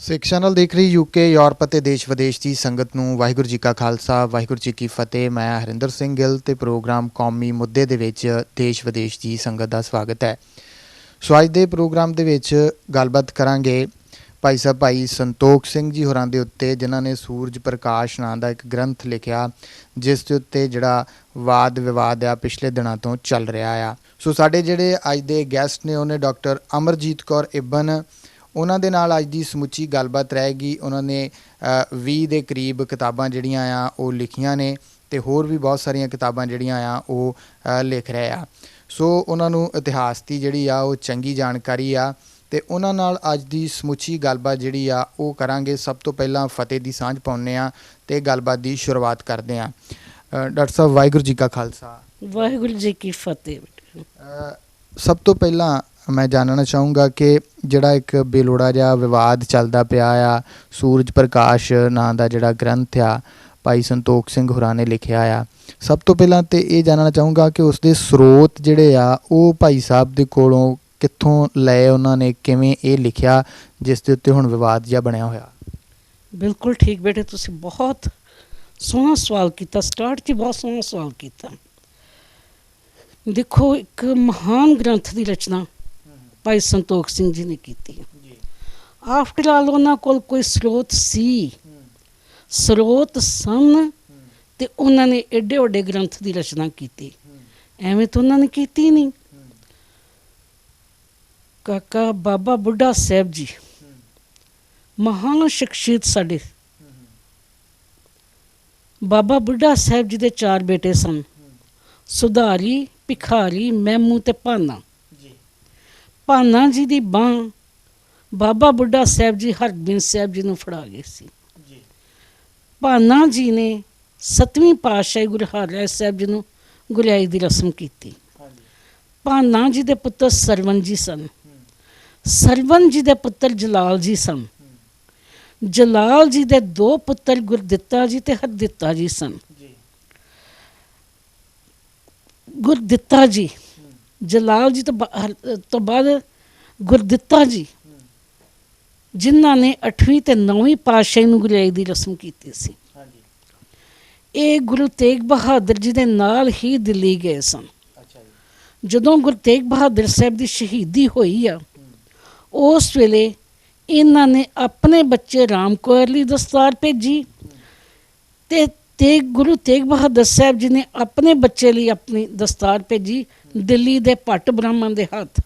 ਸਿੱਖ channel ਦੇਖ ਰਹੀ UK Europe ਅਤੇ ਦੇਸ਼ ਵਿਦੇਸ਼ ਦੀ ਸੰਗਤ ਨੂੰ ਵਾਹਿਗੁਰੂ ਜੀ ਕਾ ਖਾਲਸਾ ਵਾਹਿਗੁਰੂ ਜੀ ਕੀ ਫਤਿਹ। ਮੈਂ ਹਰਿੰਦਰ ਸਿੰਘ ਗਿੱਲ ਤੇ ਪ੍ਰੋਗਰਾਮ ਕੌਮੀ ਮੁੱਦੇ ਦੇ ਵਿੱਚ ਦੇਸ਼ ਵਿਦੇਸ਼ ਦੀ ਸੰਗਤ ਦਾ ਸਵਾਗਤ ਹੈ। ਸੋ ਅੱਜ ਦੇ ਪ੍ਰੋਗਰਾਮ ਦੇ ਵਿੱਚ ਗੱਲਬਾਤ ਕਰਾਂਗੇ ਭਾਈ ਸਾਹਿਬ ਭਾਈ ਸੰਤੋਖ ਸਿੰਘ ਜੀ ਹੋਰਾਂ ਦੇ ਉੱਤੇ, ਜਿਨ੍ਹਾਂ ਨੇ ਸੂਰਜ ਪ੍ਰਕਾਸ਼ ਨਾਂ ਦਾ ਇੱਕ ਗ੍ਰੰਥ ਲਿਖਿਆ, ਜਿਸ ਦੇ ਉੱਤੇ ਜਿਹੜਾ ਵਾਦ ਵਿਵਾਦ ਆ ਪਿਛਲੇ ਦਿਨਾਂ ਤੋਂ ਚੱਲ ਰਿਹਾ ਆ। ਸੋ ਸਾਡੇ ਜਿਹੜੇ ਅੱਜ ਦੇ ਗੈਸਟ ਨੇ ਉਹਨੇ ਡਾਕਟਰ ਅਮਰਜੀਤ ਕੌਰ ਇਬਨ, ਉਹਨਾਂ ਦੇ ਨਾਲ ਅੱਜ ਦੀ ਸਮੁੱਚੀ ਗੱਲਬਾਤ ਰਹੇਗੀ। ਉਹਨਾਂ ਨੇ 20 ਦੇ ਕਰੀਬ ਕਿਤਾਬਾਂ ਜਿਹੜੀਆਂ ਆ ਉਹ ਲਿਖੀਆਂ ਨੇ ਅਤੇ ਹੋਰ ਵੀ ਬਹੁਤ ਸਾਰੀਆਂ ਕਿਤਾਬਾਂ ਜਿਹੜੀਆਂ ਆ ਉਹ ਲਿਖ ਰਹੇ ਆ। ਸੋ ਉਹਨਾਂ ਨੂੰ ਇਤਿਹਾਸ ਦੀ ਜਿਹੜੀ ਆ ਉਹ ਚੰਗੀ ਜਾਣਕਾਰੀ ਆ ਅਤੇ ਉਹਨਾਂ ਨਾਲ ਅੱਜ ਦੀ ਸਮੁੱਚੀ ਗੱਲਬਾਤ ਜਿਹੜੀ ਆ ਉਹ ਕਰਾਂਗੇ। ਸਭ ਤੋਂ ਪਹਿਲਾਂ ਫਤਿਹ ਦੀ ਸਾਂਝ ਪਾਉਂਦੇ ਹਾਂ ਅਤੇ ਗੱਲਬਾਤ ਦੀ ਸ਼ੁਰੂਆਤ ਕਰਦੇ ਹਾਂ। ਡਾਕਟਰ ਸਾਹਿਬ ਵਾਹਿਗੁਰੂ ਜੀ ਕਾ ਖਾਲਸਾ ਵਾਹਿਗੁਰੂ ਜੀ ਕੀ ਫਤਿਹ। ਸਭ ਤੋਂ ਪਹਿਲਾਂ ਮੈਂ ਜਾਣਨਾ ਚਾਹੂੰਗਾ ਕਿ ਜਿਹੜਾ ਇੱਕ ਬੇਲੋੜਾ ਜਿਹਾ ਵਿਵਾਦ ਚੱਲਦਾ ਪਿਆ ਆ, ਸੂਰਜ ਪ੍ਰਕਾਸ਼ ਨਾਂ ਦਾ ਜਿਹੜਾ ਗ੍ਰੰਥ ਆ ਭਾਈ ਸੰਤੋਖ ਸਿੰਘ ਹੋਰਾਂ ਨੇ ਲਿਖਿਆ ਆ, ਸਭ ਤੋਂ ਪਹਿਲਾਂ ਤਾਂ ਇਹ ਜਾਣਨਾ ਚਾਹੂੰਗਾ ਕਿ ਉਸਦੇ ਸਰੋਤ ਜਿਹੜੇ ਆ ਉਹ ਭਾਈ ਸਾਹਿਬ ਦੇ ਕੋਲੋਂ ਕਿੱਥੋਂ ਲਏ, ਉਹਨਾਂ ਨੇ ਕਿਵੇਂ ਇਹ ਲਿਖਿਆ ਜਿਸ ਦੇ ਉੱਤੇ ਹੁਣ ਵਿਵਾਦ ਜਿਹਾ ਬਣਿਆ ਹੋਇਆ। ਬਿਲਕੁਲ ਠੀਕ ਬੇਟੇ, ਤੁਸੀਂ ਬਹੁਤ ਸੋਹਣਾ ਸਵਾਲ ਕੀਤਾ। ਸਟਾਰਟ 'ਚ ਬਹੁਤ ਸੋਹਣਾ ਸਵਾਲ ਕੀਤਾ। ਦੇਖੋ, ਇੱਕ ਮਹਾਨ ਗ੍ਰੰਥ ਦੀ ਰਚਨਾ ਭਾਈ ਸੰਤੋਖ ਸਿੰਘ ਜੀ ਨੇ ਕੀਤੀ। ਆਫਟਰ ਆਲ ਉਹਨਾਂ ਕੋਲ ਕੋਈ ਸਰੋਤ ਸੀ, ਸਰੋਤ ਸਨ, ਅਤੇ ਉਹਨਾਂ ਨੇ ਐਡੇ ਵੱਡੇ ਗ੍ਰੰਥ ਦੀ ਰਚਨਾ ਕੀਤੀ। ਐਵੇਂ ਤਾਂ ਉਹਨਾਂ ਨੇ ਕੀਤੀ ਨਹੀਂ। ਕਾਕਾ ਬਾਬਾ ਬੁੱਢਾ ਸਾਹਿਬ ਜੀ ਮਹਾਨ ਸ਼ਖਸੀਅਤ ਸਾਡੇ। ਬਾਬਾ ਬੁੱਢਾ ਸਾਹਿਬ ਜੀ ਦੇ 4 ਬੇਟੇ ਸਨ, ਸੁਧਾਰੀ, ਭਿਖਾਰੀ, ਮਹਿਮੂ ਤੇ ਭਾਨਾ। ਭਾਨਾ ਜੀ ਦੀ ਬਾਂਹ ਬਾਬਾ ਬੁੱਢਾ ਸਾਹਿਬ ਜੀ ਹਰਗੋਬਿੰਦ ਸਾਹਿਬ ਜੀ ਨੂੰ ਫੜਾ ਗਏ ਸੀ। ਭਾਨਾ ਜੀ ਨੇ 7ਵੀਂ ਪਾਤਸ਼ਾਹੀ ਗੁਰੂ ਹਰਿਰਾਏ ਸਾਹਿਬ ਜੀ ਨੂੰ ਗੁਰਿਆਈ ਦੀ ਰਸਮ ਕੀਤੀ। ਭਾਨਾ ਜੀ ਦੇ ਪੁੱਤਰ ਸਰਵਣ ਜੀ ਸਨ। ਸਰਵਣ ਜੀ ਦੇ ਪੁੱਤਰ ਜਲਾਲ ਜੀ ਸਨ। ਜਲਾਲ ਜੀ ਦੇ 2 ਪੁੱਤਰ ਗੁਰਦਿੱਤਾ ਜੀ ਤੇ ਹਰਦਿੱਤਾ ਜੀ ਸਨ। ਗੁਰਦਿੱਤਾ ਜੀ, ਜਲਾਲ ਜੀ ਤੋਂ ਬਾਅਦ ਗੁਰਦਿੱਤਾ ਜੀ, ਜਿਨ੍ਹਾਂ ਨੇ 8ਵੀਂ ਤੇ 9ਵੀਂ ਪਾਤਸ਼ਾਹੀ ਨੂੰ ਗੁਰਿਆਈ ਦੀ ਰਸਮ ਕੀਤੀ ਸੀ। ਇਹ ਗੁਰੂ ਤੇਗ ਬਹਾਦਰ ਜੀ ਦੇ ਨਾਲ ਹੀ ਦਿੱਲੀ ਗਏ ਸਨ। ਜਦੋਂ ਗੁਰੂ ਤੇਗ ਬਹਾਦਰ ਸਾਹਿਬ ਦੀ ਸ਼ਹੀਦੀ ਹੋਈ ਆ, ਉਸ ਵੇਲੇ ਇਹਨਾਂ ਨੇ ਆਪਣੇ ਬੱਚੇ ਰਾਮ ਕੌਰ ਲਈ ਦਸਤਾਰ ਭੇਜੀ ਤੇ ਗੁਰੂ ਤੇਗ ਬਹਾਦਰ ਸਾਹਿਬ ਜੀ ਨੇ ਆਪਣੇ ਬੱਚੇ ਲਈ ਆਪਣੀ ਦਸਤਾਰ ਭੇਜੀ ਦਿੱਲੀ ਦੇ ਭੱਟ ਬ੍ਰਾਹਮਣ ਦੇ ਹੱਥ।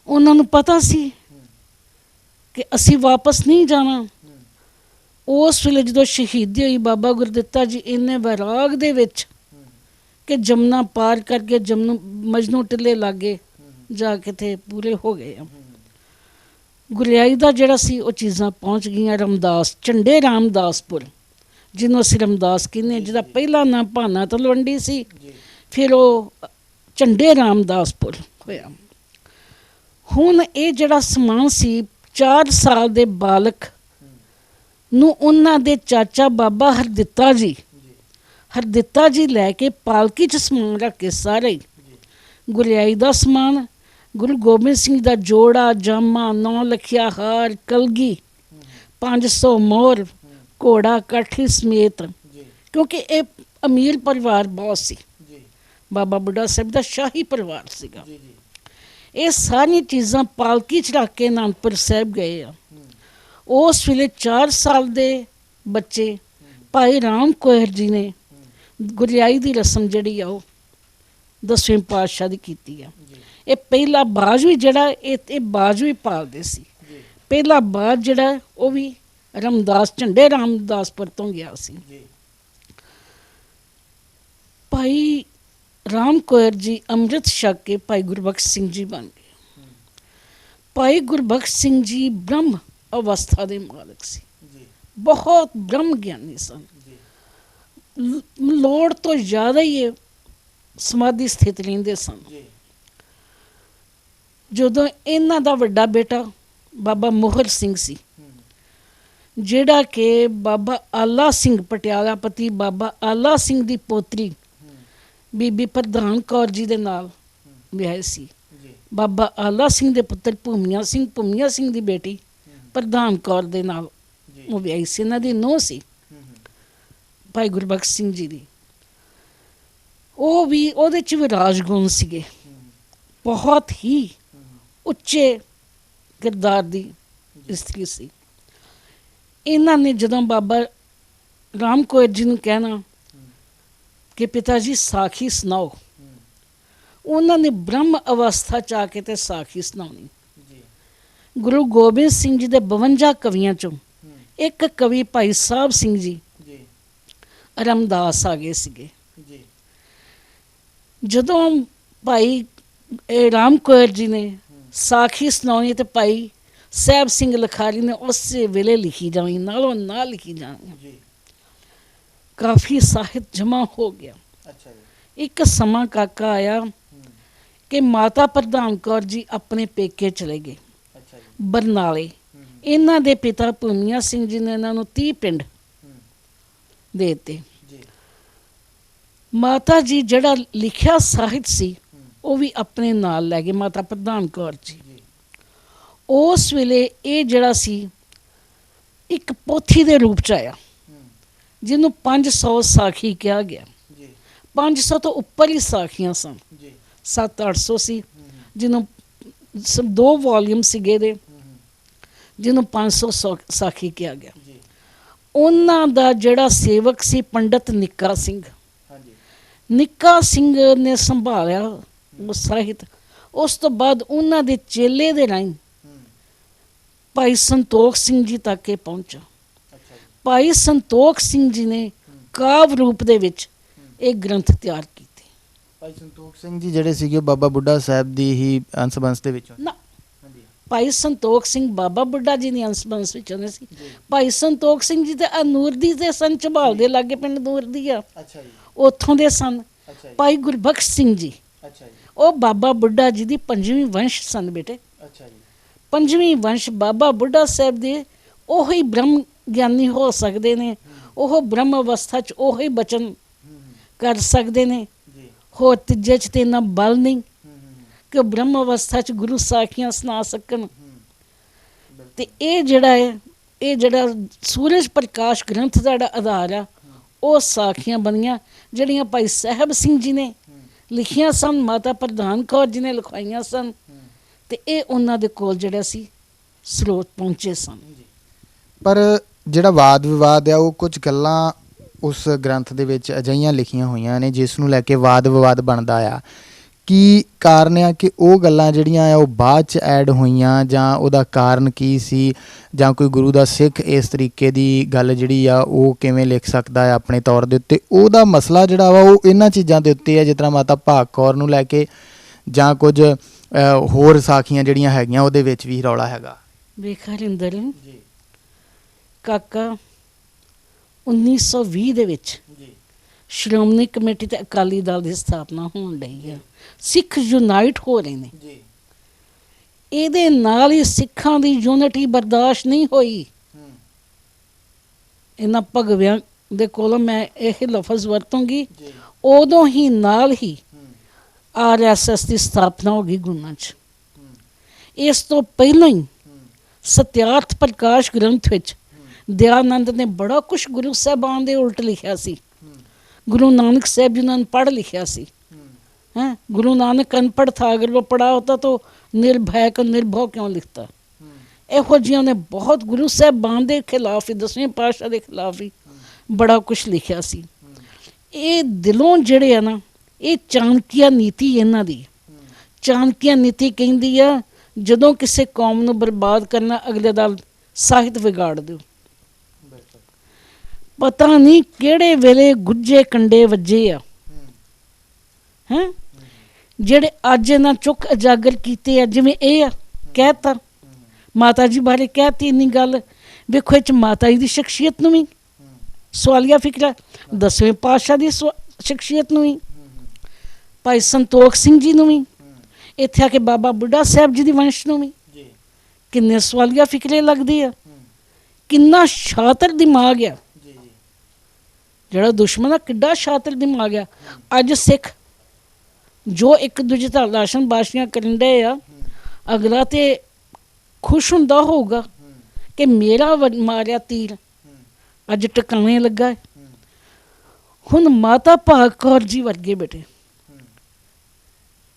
ਉਹਨਾਂ ਨੂੰ ਪਤਾ ਸੀ ਕਿ ਅਸੀਂ ਵਾਪਸ ਨਹੀਂ ਜਾਣਾ। ਉਸ ਵੇਲੇ ਜਦੋਂ ਸ਼ਹੀਦੀ ਹੋਈ, ਬਾਬਾ ਗੁਰਦਿੱਤਾ ਜੀ ਇੰਨੇ ਵੈਰਾਗ ਦੇ ਵਿੱਚ ਕਿ ਜਮਨਾ ਪਾਰ ਕਰਕੇ ਮਜਨੂ ਟਿੱਲੇ ਲਾਗੇ ਜਾ ਕੇ ਤੇ ਪੂਰੇ ਹੋ ਗਏ ਆ। ਗੁਰਿਆਈ ਦਾ ਜਿਹੜਾ ਸੀ ਉਹ ਚੀਜ਼ਾਂ ਪਹੁੰਚ ਗਈਆਂ ਰਾਮਦਾਸ, ਝੰਡੇ ਰਾਮਦਾਸਪੁਰ, ਜਿਹਨੂੰ ਅਸੀਂ ਰਾਮਦਾਸ ਕਹਿੰਦੇ, ਜਿਹਦਾ ਪਹਿਲਾ ਨਾਮ ਭਾਨਾ ਤਲਵੰਡੀ ਸੀ, ਫਿਰ ਉਹ ਝੰਡੇ ਰਾਮਦਾਸਪੁਰ ਹੋਇਆ। ਹੁਣ ਇਹ ਜਿਹੜਾ ਸਮਾਨ ਸੀ, 4 ਸਾਲ ਦੇ ਬਾਲਕ ਨੂੰ ਉਹਨਾਂ ਦੇ ਚਾਚਾ ਬਾਬਾ ਹਰਦਿੱਤਾ ਜੀ ਲੈ ਕੇ ਪਾਲਕੀ 'ਚ ਸਮਾਨ ਰੱਖ ਕੇ ਸਾਰੇ ਗੁਰਿਆਈ ਦਾ ਸਮਾਨ, ਗੁਰੂ ਗੋਬਿੰਦ ਸਿੰਘ ਦਾ ਜੋੜਾ, ਜਾਮਾ, 9 ਲੱਖੀਆ ਹਾਰ, ਕਲਗੀ, 500 ਮੋਹਰ, ਘੋੜਾ ਕਾਠੀ ਸਮੇਤ, ਕਿਉਂਕਿ ਇਹ ਅਮੀਰ ਪਰਿਵਾਰ ਬਹੁਤ ਸੀ। ਬਾਬਾ ਬੁੱਢਾ ਸਾਹਿਬ ਦਾ ਸ਼ਾਹੀ ਪਰਿਵਾਰ ਸੀਗਾ। ਇਹ ਸਾਰੀਆਂ ਚੀਜ਼ਾਂ ਪਾਲਕੀ 'ਚ ਰੱਖ ਕੇ ਅਨੰਦਪੁਰ ਸਾਹਿਬ ਗਏ ਆ। ਉਸ ਵੇਲੇ 4 ਸਾਲ ਦੇ ਬੱਚੇ ਭਾਈ ਰਾਮ ਕੌਰ ਜੀ ਨੇ ਗੁਰਿਆਈ ਦੀ ਰਸਮ ਜਿਹੜੀ ਆ ਉਹ 10ਵੇਂ ਪਾਤਸ਼ਾਹ ਦੀ ਕੀਤੀ ਆ। ਇਹ ਪਹਿਲਾ ਬਾਜ ਵੀ ਜਿਹੜਾ ਇਹ ਬਾਜ ਵੀ ਪਾਲਦੇ ਸੀ। ਪਹਿਲਾ ਬਾਜ ਜਿਹੜਾ ਉਹ ਵੀ ਰਾਮਦਾਸ, ਝੰਡੇ ਰਾਮਦਾਸਪੁਰ ਤੋਂ ਗਿਆ ਸੀ। ਭਾਈ ਰਾਮ ਕੌਰ ਜੀ ਅੰਮ੍ਰਿਤ ਛਕ ਕੇ ਭਾਈ ਗੁਰਬਖਸ਼ ਸਿੰਘ ਜੀ ਬਣ ਗਏ। ਭਾਈ ਗੁਰਬਖਸ਼ ਸਿੰਘ ਜੀ ਬ੍ਰਹਮ ਅਵਸਥਾ ਦੇ ਮਾਲਕ ਸੀ, ਬਹੁਤ ਬ੍ਰਹਮ ਗਿਆਨੀ ਸਨ। ਲੋੜ ਤੋਂ ਜ਼ਿਆਦਾ ਹੀ ਇਹ ਸਮਾਧੀ ਸਥਿਤ ਰਹਿੰਦੇ ਸਨ। ਜਦੋਂ ਇਹਨਾਂ ਦਾ ਵੱਡਾ ਬੇਟਾ ਬਾਬਾ ਮੋਹਰ ਸਿੰਘ ਸੀ, ਜਿਹੜਾ ਕਿ ਬਾਬਾ ਆਲਾ ਸਿੰਘ ਪਟਿਆਲਾ ਪਤੀ ਬਾਬਾ ਆਲਾ ਸਿੰਘ ਦੀ ਪੋਤਰੀ ਬੀਬੀ ਪ੍ਰਧਾਨ ਕੌਰ ਜੀ ਦੇ ਨਾਲ ਵਿਆਹੇ ਸੀ। ਬਾਬਾ ਆਲਾ ਸਿੰਘ ਦੇ ਪੁੱਤਰ ਭੂਮੀਆ ਸਿੰਘ ਦੀ ਬੇਟੀ ਪ੍ਰਧਾਨ ਕੌਰ ਦੇ ਨਾਲ ਉਹ ਵਿਆਹੀ ਸੀ, ਇਹਨਾਂ ਦੀ ਨੂੰਹ ਸੀ ਭਾਈ ਗੁਰਬਖਸ਼ ਸਿੰਘ ਜੀ ਦੀ। ਉਹ ਵੀ ਉਹਦੇ 'ਚ ਵੀ ਰਾਜਗੁਣ ਸੀਗੇ, ਬਹੁਤ ਹੀ ਉੱਚੇ ਕਿਰਦਾਰ ਦੀ ਇਸਤਰੀ ਸੀ। ਇਹਨਾਂ ਨੇ ਜਦੋਂ ਬਾਬਾ ਰਾਮ ਕੌਰ ਜੀ ਨੂੰ ਕਹਿਣਾ ਕਿ ਪਿਤਾ ਜੀ ਸਾਖੀ ਸੁਣਾਓ, ਉਹਨਾਂ ਨੇ ਬ੍ਰਹਮ ਅਵਸਥਾ 'ਚ ਆ ਕੇ ਤੇ ਸਾਖੀ ਸੁਣਾਉਣੀ। ਗੁਰੂ ਗੋਬਿੰਦ ਸਿੰਘ ਜੀ ਦੇ 52 ਕਵੀਆਂ 'ਚੋਂ ਇੱਕ ਕਵੀ ਭਾਈ ਸਾਹਿਬ ਸਿੰਘ ਜੀ ਰਮਦਾਸ ਆ ਗਏ ਸੀਗੇ। ਜਦੋਂ ਭਾਈ ਰਾਮ ਕੌਰ ਜੀ ਨੇ ਸਾਖੀ ਸੁਣਾਉਣੀ ਤੇ ਭਾਈ ਸਾਹਿਬ ਸਿੰਘ ਲਿਖਾਰੀ ਨੇ ਉਸੇ ਵੇਲੇ ਲਿਖੀ ਜਾਣੀ, ਨਾਲੋਂ ਨਾਲ ਲਿਖੀ ਜਾਣੀ। ਕਾਫੀ ਸਾਹਿਤ ਜਮਾ ਹੋ ਗਿਆ। ਇੱਕ ਸਮਾਂ ਕਾਕਾ ਆਇਆ ਕਿ ਮਾਤਾ ਪ੍ਰਧਾਨ ਕੌਰ ਜੀ ਆਪਣੇ ਪੇਕੇ ਚਲੇ ਗਏ ਬਰਨਾਲੇ। ਇਹਨਾਂ ਦੇ ਪਿਤਾ ਭੂਮੀਆ ਸਿੰਘ ਜੀ ਨੇ ਇਹਨਾਂ ਨੂੰ 30 ਪਿੰਡ ਦੇ ਦਿੱਤੇ। ਮਾਤਾ ਜੀ ਜਿਹੜਾ ਲਿਖਿਆ ਸਾਹਿਤ ਸੀ ਉਹ ਵੀ ਆਪਣੇ ਨਾਲ ਲੈ ਗਏ, ਮਾਤਾ ਪ੍ਰਧਾਨ ਕੌਰ ਜੀ। ਉਸ ਵੇਲੇ ਇਹ ਜਿਹੜਾ ਸੀ ਇੱਕ ਪੋਥੀ ਦੇ ਰੂਪ 'ਚ ਆਇਆ ਜਿਹਨੂੰ 500 ਸਾਖੀ ਕਿਹਾ ਗਿਆ। 500 ਤੋਂ ਉੱਪਰ ਹੀ ਸਾਖੀਆਂ ਸਨ, 700-800 ਸੀ, ਜਿਹਨੂੰ 2 ਵੋਲੀਅਮ ਸੀਗੇ ਦੇ, ਜਿਹਨੂੰ 500 ਸਾਖੀ ਕਿਹਾ ਗਿਆ। ਉਹਨਾਂ ਦਾ ਜਿਹੜਾ ਸੇਵਕ ਸੀ ਪੰਡਤ ਨਿੱਕਾ ਸਿੰਘ, ਨਿੱਕਾ ਸਿੰਘ ਨੇ ਸੰਭਾਲਿਆ ਉਹ ਸਾਹਿਤ। ਉਸ ਤੋਂ ਬਾਅਦ ਉਹਨਾਂ ਦੇ ਚੇਲੇ ਦੇ ਰਾਹੀਂ ਭਾਈ ਸੰਤੋਖ ਸਿੰਘ ਜੀ ਤੱਕ ਇਹ ਪਹੁੰਚਾ। ਭਾਈ ਸੰਤੋਖ ਸਿੰਘ ਜੀ ਨੇ ਕਾਵਿ ਰੂਪ ਦੇ ਵਿੱਚ ਇਹ ਗ੍ਰੰਥ ਤਿਆਰ ਕੀਤੇ। ਭਾਈ ਸੰਤੋਖ ਸਿੰਘ ਜੀ ਜਿਹੜੇ ਸੀਗੇ ਬਾਬਾ ਬੁੱਢਾ ਸਾਹਿਬ ਦੀ ਹੀ ਅੰਸ਼-ਬੰਸ ਦੇ ਵਿੱਚੋਂ ਨਾ, ਭਾਈ ਸੰਤੋਖ ਸਿੰਘ ਬਾਬਾ ਬੁੱਢਾ ਜੀ ਦੀ ਅੰਸ਼-ਬੰਸ ਵਿੱਚੋਂ ਨੇ ਸੀ। ਭਾਈ ਸੰਤੋਖ ਸਿੰਘ ਜੀ ਤੇ ਨੂਰ ਦੀ ਦੇ ਸਨ, ਝਬਾਲ ਦੇ ਲਾਗੇ ਪਿੰਡ ਨੂਰ ਦੀ ਆ, ਉੱਥੋਂ ਦੇ ਸਨ। ਭਾਈ ਗੁਰਬਖਸ਼ ਸਿੰਘ ਜੀ ਉਹ ਬਾਬਾ ਬੁੱਢਾ ਜੀ ਦੀ 5ਵੀਂ ਵੰਸ਼ ਸਨ ਬੇਟੇ। 5ਵੀਂ ਵੰਸ਼ ਬਾਬਾ ਬੁੱਢਾ ਸਾਹਿਬ ਦੇ ਉਹੀ ਬ੍ਰਹਮ ਗਿਆਨੀ ਹੋ ਸਕਦੇ ਨੇ, ਉਹ ਬ੍ਰਹਮ ਅਵਸਥਾ 'ਚ ਉਹੀ ਬਚਨ ਕਰ ਸਕਦੇ ਨੇ। ਹੋਰ ਤੀਜੇ 'ਚ ਤੇ ਇੰਨਾ ਬਲ ਨਹੀਂ ਕਿ ਬ੍ਰਹਮ ਅਵਸਥਾ 'ਚ ਗੁਰੂ ਸਾਖੀਆਂ ਸੁਣਾ ਸਕਣ। ਤੇ ਇਹ ਜਿਹੜਾ ਸੂਰਜ ਪ੍ਰਕਾਸ਼ ਗ੍ਰੰਥ ਦਾ ਜਿਹੜਾ ਆਧਾਰ ਆ, ਉਹ ਸਾਖੀਆਂ ਬਣੀਆਂ ਜਿਹੜੀਆਂ ਭਾਈ ਸਾਹਿਬ ਸਿੰਘ ਜੀ ਨੇ ਲਿਖੀਆਂ ਸਨ, ਮਾਤਾ ਪ੍ਰਧਾਨ ਕੌਰ ਜੀ ਨੇ ਲਿਖਵਾਈਆਂ ਸਨ, ਤੇ ਇਹ ਉਹਨਾਂ ਦੇ ਕੋਲ ਜਿਹੜਾ ਸੀ ਸਰੋਤ ਪਹੁੰਚੇ ਸਨ। ਪਰ ਜਿਹੜਾ ਵਾਦ ਵਿਵਾਦ ਆ, ਉਹ ਕੁਝ ਗੱਲਾਂ ਉਸ ਗ੍ਰੰਥ ਦੇ ਵਿੱਚ ਅਜਿਹੀਆਂ ਲਿਖੀਆਂ ਹੋਈਆਂ ਨੇ ਜਿਸ ਨੂੰ ਲੈ ਕੇ ਵਾਦ ਵਿਵਾਦ ਬਣਦਾ ਆ। ਕੀ ਕਾਰਨ ਆ ਕਿ ਉਹ ਗੱਲਾਂ ਜਿਹੜੀਆਂ ਆ ਉਹ ਬਾਅਦ 'ਚ ਐਡ ਹੋਈਆਂ, ਜਾਂ ਉਹਦਾ ਕਾਰਨ ਕੀ ਸੀ, ਜਾਂ ਕੋਈ ਗੁਰੂ ਦਾ ਸਿੱਖ ਇਸ ਤਰੀਕੇ ਦੀ ਗੱਲ ਜਿਹੜੀ ਆ ਉਹ ਕਿਵੇਂ ਲਿਖ ਸਕਦਾ ਹੈ ਆਪਣੇ ਤੌਰ ਦੇ ਉੱਤੇ? ਉਹਦਾ ਮਸਲਾ ਜਿਹੜਾ ਵਾ ਉਹ ਇਹਨਾਂ ਚੀਜ਼ਾਂ ਦੇ ਉੱਤੇ ਹੈ, ਜਿਸ ਤਰ੍ਹਾਂ ਮਾਤਾ ਭਾਗ ਕੌਰ ਨੂੰ ਲੈ ਕੇ, ਜਾਂ ਕੁਝ ਹੋਰ ਸਾਖੀਆਂ ਜਿਹੜੀਆਂ ਹੈਗੀਆਂ ਉਹਦੇ ਵਿੱਚ ਵੀ ਰੌਲਾ ਹੈਗਾ। ਵੇਖ ਹਰਿੰਦਰ ਕਾਕਾ, 1920 ਦੇ ਵਿੱਚ ਸ਼੍ਰੋਮਣੀ ਕਮੇਟੀ ਤੇ ਅਕਾਲੀ ਦਲ ਦੀ ਸਥਾਪਨਾ ਹੋਣ ਲਈ ਆ, ਸਿੱਖ ਯੂਨਾਈਟ ਹੋ ਰਹੇ ਨੇ। ਇਹਦੇ ਨਾਲ ਹੀ ਸਿੱਖਾਂ ਦੀ ਯੂਨਿਟੀ ਬਰਦਾਸ਼ਤ ਨਹੀਂ ਹੋਈ। ਇਹਨਾਂ ਭਗਵਿਆਂ ਦੇ ਕੋਲੋਂ ਮੈਂ ਇਹ ਲਫ਼ਜ਼ ਵਰਤੂੰਗੀ, ਉਦੋਂ ਹੀ ਨਾਲ ਹੀ RSS ਦੀ ਸਥਾਪਨਾ ਹੋ ਗਈ ਗੁਰੂਆਂ 'ਚ। ਇਸ ਤੋਂ ਪਹਿਲਾਂ ਹੀ ਸਤਿਆਰਥ ਪ੍ਰਕਾਸ਼ ਗ੍ਰੰਥ ਵਿੱਚ ਦਿਆਨੰਦ ਨੇ ਬੜਾ ਕੁਛ ਗੁਰੂ ਸਾਹਿਬਾਨ ਦੇ ਉਲਟ ਲਿਖਿਆ ਸੀ। गुरु नानक साहब जी ने अनपढ़ लिखा सी, हैं गुरु नानक अनपढ़ था, अगर वो पढ़ा होता तो निर्भय को निर्भव क्यों लिखता। ਇਹੋ ਜਿਹੀਆਂ ਨੇ ਬਹੁਤ ਗੁਰੂ ਸਾਹਿਬਾਨ ਦੇ ਖਿਲਾਫ ਹੀ, 10ਵੇਂ ਪਾਤਸ਼ਾਹ ਦੇ ਖਿਲਾਫ ਹੀ ਬੜਾ ਕੁਛ ਲਿਖਿਆ ਸੀ। ਇਹ ਦਿਲੋਂ ਜਿਹੜੇ ਆ ਨਾ, ਇਹ ਚਾਣਕੀਆ ਨੀਤੀ ਇਹਨਾਂ ਦੀ। ਚਾਣਕੀਆ ਨੀਤੀ ਕਹਿੰਦੀ ਆ ਜਦੋਂ ਕਿਸੇ ਕੌਮ ਨੂੰ ਬਰਬਾਦ ਕਰਨਾ, ਅਗਲੇ ਦਾ ਸਾਹਿਤ ਵਿਗਾੜ ਦਿਓ। ਪਤਾ ਨਹੀਂ ਕਿਹੜੇ ਵੇਲੇ ਗੁੱਜੇ ਕੰਡੇ ਵੱਜੇ ਆ, ਹੈਂ ਜਿਹੜੇ ਅੱਜ ਇਹਨਾਂ ਚੁੱਕ ਉਜਾਗਰ ਕੀਤੇ ਆ। ਜਿਵੇਂ ਇਹ ਆ ਕਹਿਤਾ ਮਾਤਾ ਜੀ ਬਾਰੇ ਕਹਿਤੀ ਇੰਨੀ ਗੱਲ, ਵੇਖੋ ਇਹ 'ਚ ਮਾਤਾ ਜੀ ਦੀ ਸ਼ਖਸੀਅਤ ਨੂੰ ਵੀ ਸਵਾਲੀਆ ਫਿਕਰਾ, 10ਵੇਂ ਪਾਤਸ਼ਾਹ ਦੀ ਸ਼ਖਸੀਅਤ ਨੂੰ ਵੀ, ਭਾਈ ਸੰਤੋਖ ਸਿੰਘ ਜੀ ਨੂੰ ਵੀ, ਇੱਥੇ ਆ ਕੇ ਬਾਬਾ ਬੁੱਢਾ ਸਾਹਿਬ ਜੀ ਦੀ ਵੰਸ਼ ਨੂੰ ਵੀ ਕਿੰਨੇ ਸਵਾਲੀਆ ਫਿਕਰੇ ਲੱਗਦੇ ਆ। ਕਿੰਨਾ ਸ਼ਾਤਰ ਦਿਮਾਗ ਆ ਜਿਹੜਾ ਦੁਸ਼ਮਣ ਆ, ਕਿੱਡਾ ਸ਼ਾਤਰ ਦਿਮਾਗ ਆ। ਅੱਜ ਸਿੱਖ ਜੋ ਇੱਕ ਦੂਜੇ ਦਾ ਲਾਸ਼ਨ ਬਾਸ਼ੀਆਂ ਕਰਨ ਡਏ ਆ, ਅਗਲਾ ਤੇ ਖੁਸ਼ ਹੁੰਦਾ ਹੋਊਗਾ ਕਿ ਮੇਰਾ ਮਾਰਿਆ ਤੀਰ ਅੱਜ ਟਿਕਾਣੇ ਲੱਗਾ ਹੈ। ਹੁਣ ਮਾਤਾ ਭਾਗ ਕੌਰ ਜੀ ਵਰਗੇ ਬੇਟੇ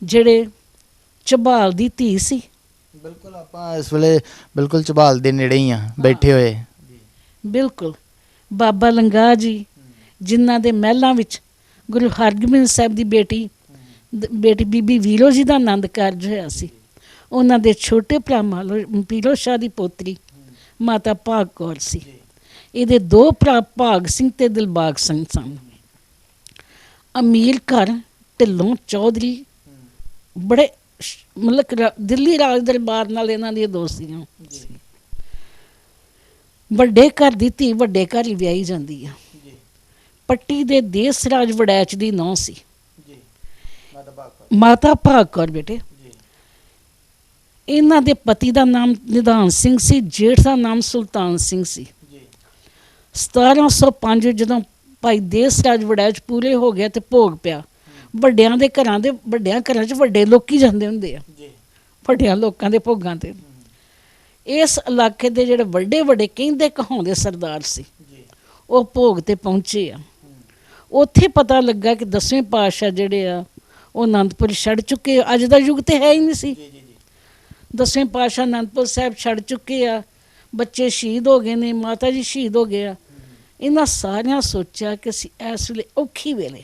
ਜਿਹੜੇ ਝਬਾਲ ਦੀ ਧੀ ਸੀ। ਬਿਲਕੁਲ ਆਪਾਂ ਇਸ ਵੇਲੇ ਬਿਲਕੁਲ ਝਬਾਲ ਦੇ ਨੇੜੇ ਹੀ ਆ ਬੈਠੇ ਹੋਏ। ਬਿਲਕੁਲ ਬਾਬਾ ਲੰਗਾ ਜੀ ਜਿਨ੍ਹਾਂ ਦੇ ਮਹਿਲਾਂ ਵਿੱਚ ਗੁਰੂ ਹਰਗੋਬਿੰਦ ਸਾਹਿਬ ਦੀ ਬੇਟੀ ਬੀਬੀ ਵੀਰੋ ਜੀ ਦਾ ਆਨੰਦ ਕਾਰਜ ਹੋਇਆ ਸੀ। ਉਹਨਾਂ ਦੇ ਛੋਟੇ ਭਰਾ ਪੀਰੋ ਸ਼ਾਹ ਦੀ ਪੋਤਰੀ ਮਾਤਾ ਭਾਗ ਕੌਰ ਸੀ। ਇਹਦੇ ਦੋ ਭਰਾ ਭਾਗ ਸਿੰਘ ਤੇ ਦਿਲਬਾਗ ਸਿੰਘ ਸਨ। ਅਮੀਰ ਘਰ ਢਿੱਲੋਂ ਚੌਧਰੀ ਬੜੇ ਮਤਲਬ ਦਿੱਲੀ ਰਾਜ ਦਰਬਾਰ ਨਾਲ ਇਹਨਾਂ ਦੀਆਂ ਦੋਸਤੀਆਂ। ਵੱਡੇ ਘਰ ਦੀ ਧੀ ਵੱਡੇ ਘਰ ਹੀ ਵਿਆਹੀ ਜਾਂਦੀ ਆ। ਪੱਟੀ ਦੇ ਦੇਸ ਰਾਜ ਵੜੈਚ ਦੀ ਨੌਂ ਸੀ ਮਾਤਾ ਭਾਗ ਕੌਰ ਬੇਟੇ। ਇਹਨਾਂ ਦੇ ਪਤੀ ਦਾ ਨਾਮ ਨਿਧਾਨ ਸਿੰਘ ਸੀ, ਜੇਠ ਦਾ ਨਾਮ ਸੁਲਤਾਨ ਸਿੰਘ ਸੀ। 1705 ਜਦੋਂ ਭਾਈ ਦੇਸ ਰਾਜ ਵੜੈਚ ਪੂਰੇ ਹੋ ਗਿਆ ਤੇ ਭੋਗ ਪਿਆ। ਵੱਡਿਆਂ ਘਰਾਂ 'ਚ ਵੱਡੇ ਲੋਕੀ ਜਾਂਦੇ ਹੁੰਦੇ ਆ ਵੱਡਿਆਂ ਲੋਕਾਂ ਦੇ ਭੋਗਾਂ ਤੇ। ਇਸ ਇਲਾਕੇ ਦੇ ਜਿਹੜੇ ਵੱਡੇ ਵੱਡੇ ਕਹਿੰਦੇ ਕਹਾਉਂਦੇ ਸਰਦਾਰ ਸੀ ਉਹ ਭੋਗ ਤੇ ਪਹੁੰਚੇ ਆ। ਉੱਥੇ ਪਤਾ ਲੱਗਾ ਕਿ 10ਵੇਂ ਪਾਤਸ਼ਾਹ ਜਿਹੜੇ ਆ ਉਹ ਅਨੰਦਪੁਰ ਛੱਡ ਚੁੱਕੇ। ਅੱਜ ਦਾ ਯੁੱਗ ਤੇ ਹੈ ਹੀ ਨਹੀਂ ਸੀ। 10ਵੇਂ ਪਾਤਸ਼ਾਹ ਅਨੰਦਪੁਰ ਸਾਹਿਬ ਛੱਡ ਚੁੱਕੇ ਆ। ਬੱਚੇ ਸ਼ਹੀਦ ਹੋ ਗਏ ਨੇ, ਮਾਤਾ ਜੀ ਸ਼ਹੀਦ ਹੋ ਗਏ ਆ। ਇਹਨਾਂ ਸਾਰਿਆਂ ਸੋਚਿਆ ਕਿ ਅਸੀਂ ਇਸ ਵੇਲੇ ਔਖੀ ਵੇਲੇ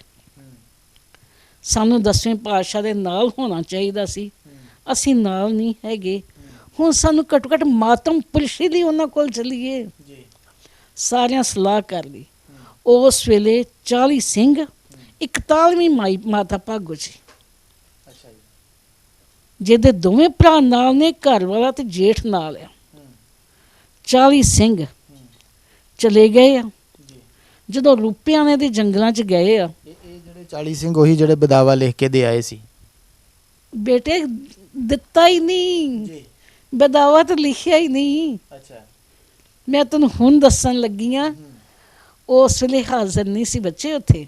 ਸਾਨੂੰ 10ਵੇਂ ਪਾਤਸ਼ਾਹ ਦੇ ਨਾਲ ਹੋਣਾ ਚਾਹੀਦਾ ਸੀ। ਅਸੀਂ ਨਾਲ ਨਹੀਂ ਹੈਗੇ। ਹੁਣ ਸਾਨੂੰ ਘੱਟੋ ਘੱਟ ਮਾਤਮ ਪੁਰਸ਼ੀ ਲਈ ਉਹਨਾਂ ਕੋਲ ਚੱਲੀਏ। ਸਾਰਿਆਂ ਸਲਾਹ ਕਰ ਲਈ। ਉਸ ਵੇਲੇ 40 ਸਿੰਘ 41ਵੀਂ ਮਾਤਾ ਭਾਗੋ ਜੀ ਜਿਹਦੇ ਦੋਵੇਂ ਭਰਾ ਨਾਲ ਨੇ, ਘਰ ਵਾਲਾ ਤੇ ਜੇਠ ਨਾਲ ਆ। 40 ਸਿੰਘ ਚਲੇ ਗਏ ਆ। ਜਦੋਂ ਰੂਪਿਆਣੇ ਦੇ ਜੰਗਲਾਂ 'ਚ ਗਏ ਆ। ਇਹ ਜਿਹੜੇ 40 ਸਿੰਘ ਉਹੀ ਜਿਹੜੇ ਬਦਾਵਾ ਲਿਖ ਕੇ ਦੇ ਆਏ ਸੀ ਬੇਟੇ? ਦਿੱਤਾ ਹੀ ਨਹੀਂ ਬਦਾਵਾ ਤਾਂ ਲਿਖਿਆ ਹੀ ਨਹੀਂ। ਮੈਂ ਤੈਨੂੰ ਹੁਣ ਦੱਸਣ ਲੱਗੀ ਆ। ਉਸ ਵੇਲੇ ਹਾਜ਼ਰ ਨਹੀਂ ਸੀ ਬੱਚੇ ਉੱਥੇ।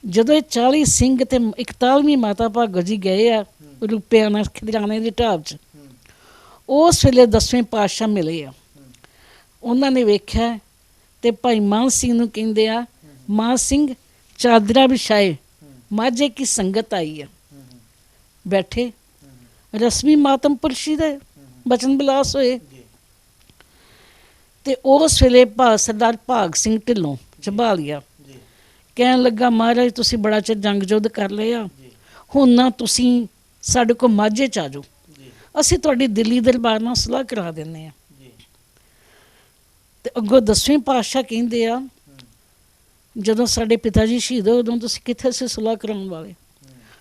ਜਦੋਂ ਇਹ 40 ਸਿੰਘ ਤੇ 41ਵੀਂ ਮਾਤਾ ਭਾਗੋ ਜੀ ਗਏ ਆ ਰੂਪਿਆਣਾ ਖਿਦਰਾਣੇ ਦੀ ਢਾਬ 'ਚ, ਉਸ ਵੇਲੇ 10ਵੇਂ ਪਾਤਸ਼ਾਹ ਮਿਲੇ ਆ। ਉਹਨਾਂ ਨੇ ਵੇਖਿਆ ਤੇ ਭਾਈ ਮਾਨ ਸਿੰਘ ਨੂੰ ਕਹਿੰਦੇ ਆ, ਮਾਨ ਸਿੰਘ ਚਾਦਰਾ ਵਿਛਾਏ, ਮਾਝੇ ਕੀ ਸੰਗਤ ਆਈ ਆ। ਬੈਠੇ ਰਸਮੀ ਮਾਤਮ ਪੁਰਸ਼ੀ ਦੇ ਬਚਨ ਬਿਲਾਸ ਹੋਏ। ਤੇ ਉਸ ਵੇਲੇ ਸਰਦਾਰ ਭਾਗ ਸਿੰਘ ਢਿੱਲੋਂ ਝਬਾਲੀਆ ਕਹਿਣ ਲੱਗਾ, ਮਹਾਰਾਜ ਤੁਸੀਂ ਬੜਾ ਚਿਰ ਜੰਗ ਯੁੱਧ ਕਰ ਲਏ ਆ, ਹੁਣ ਨਾ ਤੁਸੀਂ ਸਾਡੇ ਕੋਲ ਮਾਝੇ 'ਚ ਆ ਜਾਓ, ਅਸੀਂ ਤੁਹਾਡੀ ਦਿੱਲੀ ਦਰਬਾਰ ਨਾਲ ਸਲਾਹ ਕਰਾ ਦਿੰਦੇ ਆ। ਤੇ ਅੱਗੋਂ 10ਵੇਂ ਪਾਤਸ਼ਾਹ ਕਹਿੰਦੇ ਆ, ਜਦੋਂ ਸਾਡੇ ਪਿਤਾ ਜੀ ਸ਼ਹੀਦ ਹੋਏ ਉਦੋਂ ਤੁਸੀਂ ਕਿੱਥੇ ਸੀ ਸਲਾਹ ਕਰਾਉਣ ਵਾਲੇ?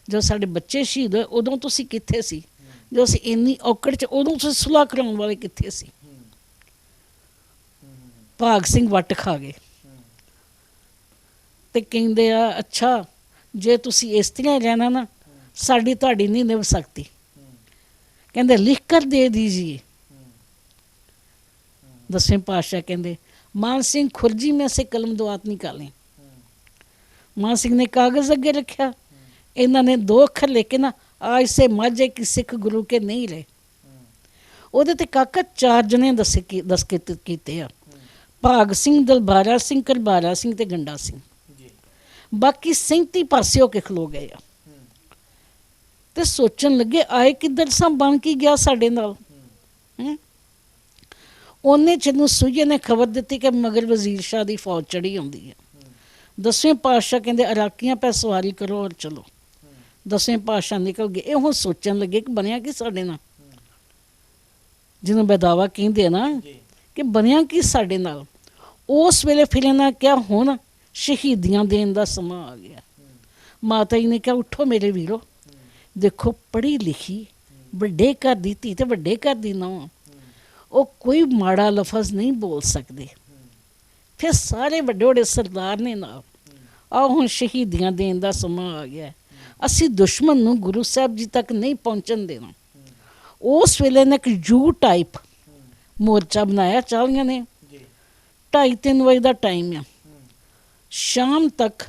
ਜਦੋਂ ਸਾਡੇ ਬੱਚੇ ਸ਼ਹੀਦ ਹੋਏ ਉਦੋਂ ਤੁਸੀਂ ਕਿੱਥੇ ਸੀ? ਜਦੋਂ ਅਸੀਂ ਇੰਨੀ ਔਕੜ 'ਚ ਉਦੋਂ ਤੁਸੀਂ ਸਲਾਹ ਕਰਾਉਣ ਵਾਲੇ ਕਿੱਥੇ ਸੀ? ਭਾਗ ਸਿੰਘ ਵੱਟ ਖਾ ਗਏ ਤੇ ਕਹਿੰਦੇ ਆ, ਅੱਛਾ ਜੇ ਤੁਸੀਂ ਇਸ ਤਰ੍ਹਾਂ ਰਹਿਣਾ ਨਾ ਸਾਡੀ ਤੁਹਾਡੀ ਨਹੀਂ ਨਿਭ ਸਕਦੀ। ਕਹਿੰਦੇ ਲਿਖ ਕਰ ਦੇ ਦੀजिए। 10ਵੇਂ ਪਾਤਸ਼ਾਹ ਕਹਿੰਦੇ, ਮਾਨ ਸਿੰਘ खुरजी में से कलम दुआत निकालें। ਮਾਨ ਸਿੰਘ ਨੇ ਕਾਗਜ਼ ਅੱਗੇ ਰੱਖਿਆ। ਇਹਨਾਂ ਨੇ 2 ਅੱਖਰ ਲੈ ਕੇ ਨਾ, ਆਜ ਸੇ ਮਾਝੇ ਕੀ ਸਿੱਖ ਗੁਰੂ ਕੇ ਨਹੀਂ ਰਹੇ। ਉਹਦੇ ਤੇ ਕਾਕਾ 4 ਜਣੇ ਦਸਖਤ ਕੀਤੇ ਆ, ਭਾਗ ਸਿੰਘ, ਦਲਬਾਰਾ ਸਿੰਘ, ਕਰਬਾਰਾ ਸਿੰਘ ਤੇ ਗੰਡਾ ਸਿੰਘ। ਬਾਕੀ 37 ਪਾਸੇ ਹੋ ਕੇ ਖਲੋ ਗਏ ਆ ਤੇ ਸੋਚਣ ਲੱਗੇ, ਆਏ ਕਿੱਧਰ ਸਾਂ, ਬਣ ਕੀ ਗਿਆ ਸਾਡੇ ਨਾਲ। ਉਹਨੇ ਜਿਹਨੂੰ ਸੂਈਏ ਨੇ ਖਬਰ ਦਿੱਤੀ ਕਿ ਮਗਰ ਵਜ਼ੀਰ ਸ਼ਾਹ ਦੀ ਫੌਜ ਚੜੀ ਆਉਂਦੀ ਹੈ। 10ਵੇਂ ਪਾਤਸ਼ਾਹ ਕਹਿੰਦੇ, ਅਰਾਕੀਆਂ ਪੈ ਸਵਾਰੀ ਕਰੋ ਔਰ ਚਲੋ। 10ਵੇਂ ਪਾਤਸ਼ਾਹ ਨਿਕਲ ਗਏ। ਇਹ ਹੁਣ ਸੋਚਣ ਲੱਗੇ ਕਿ ਬਣਿਆ ਕੀ ਸਾਡੇ ਨਾਲ, ਜਿਹਨੂੰ ਬਦਾਵਾ ਕਹਿੰਦੇ ਆ ਨਾ, ਕਿ ਬਣਿਆ ਕੀ ਸਾਡੇ ਨਾਲ। ਉਸ ਵੇਲੇ ਫਿਰ ਇਹਨਾਂ ਕਿਹਾ, ਹੁਣ ਸ਼ਹੀਦੀਆਂ ਦੇਣ ਦਾ ਸਮਾਂ ਆ ਗਿਆ। ਮਾਤਾ ਜੀ ਨੇ ਕਿਹਾ, ਉੱਠੋ ਮੇਰੇ ਵੀਰੋ, ਦੇਖੋ ਪੜ੍ਹੀ ਲਿਖੀ ਵੱਡੇ ਘਰ ਦੀ ਧੀ ਤੇ ਵੱਡੇ ਘਰ ਦੀ ਨੌਂ, ਉਹ ਕੋਈ ਮਾੜਾ ਲਫ਼ਜ਼ ਨਹੀਂ ਬੋਲ ਸਕਦੇ। ਫਿਰ ਸਾਰੇ ਵੱਡੇ ਵੱਡੇ ਸਰਦਾਰ ਨੇ ਨਾਲ, ਆਹ ਹੁਣ ਸ਼ਹੀਦੀਆਂ ਦੇਣ ਦਾ ਸਮਾਂ ਆ ਗਿਆ। ਅਸੀਂ ਦੁਸ਼ਮਣ ਨੂੰ ਗੁਰੂ ਸਾਹਿਬ ਜੀ ਤੱਕ ਨਹੀਂ ਪਹੁੰਚਣ ਦੇਣਾ। ਉਸ ਵੇਲੇ ਨੇ ਇੱਕ ਯੂ ਟਾਈਪ ਮੋਰਚਾ ਬਣਾਇਆ 40 ਨੇ। 2:30 ਵਜੇ ਦਾ ਟਾਈਮ ਆ। ਸ਼ਾਮ ਤੱਕ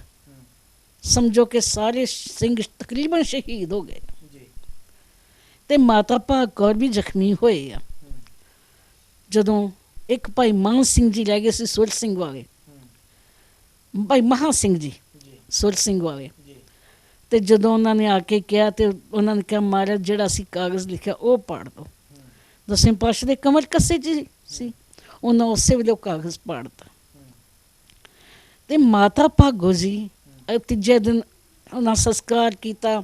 ਸਮਝੋ ਕਿ ਸਾਰੇ ਸਿੰਘ ਤਕਰੀਬਨ ਸ਼ਹੀਦ ਹੋ ਗਏ ਤੇ ਮਾਤਾ ਭਾਗ ਕੌਰ ਵੀ ਜ਼ਖਮੀ ਹੋਏ ਆ। ਜਦੋਂ ਇੱਕ ਭਾਈ ਮਾਨ ਸਿੰਘ ਜੀ ਰਹਿ ਗਏ ਸੀ ਸੁਰ ਸਿੰਘ ਵਾਲੇ, ਭਾਈ ਮਹਾਂ ਸਿੰਘ ਜੀ ਸੁਰ ਸਿੰਘ ਵਾਲੇ, ਤੇ ਜਦੋਂ ਉਹਨਾਂ ਨੇ ਆ ਕੇ ਕਿਹਾ ਤੇ ਉਹਨਾਂ ਨੇ ਕਿਹਾ ਮਹਾਰਾਜ ਜਿਹੜਾ ਅਸੀਂ ਕਾਗਜ਼ ਲਿਖਿਆ ਉਹ ਪੜ੍ਹ ਦਿਓ। ਦਸਵੇਂ ਪਾਤਸ਼ਾਹ ਦੇ ਕਮਰ ਕੱਸੇ 'ਚ ਸੀ, ਉਹਨਾਂ ਉਸੇ ਵੇਲੇ ਉਹ ਕਾਗਜ਼ ਪੜ੍ਹਤਾ। ਤੇ ਮਾਤਾ ਭਾਗੋ ਜੀ ਤੀਜੇ ਦਿਨ ਉਹਨਾਂ ਸੰਸਕਾਰ ਕੀਤਾ,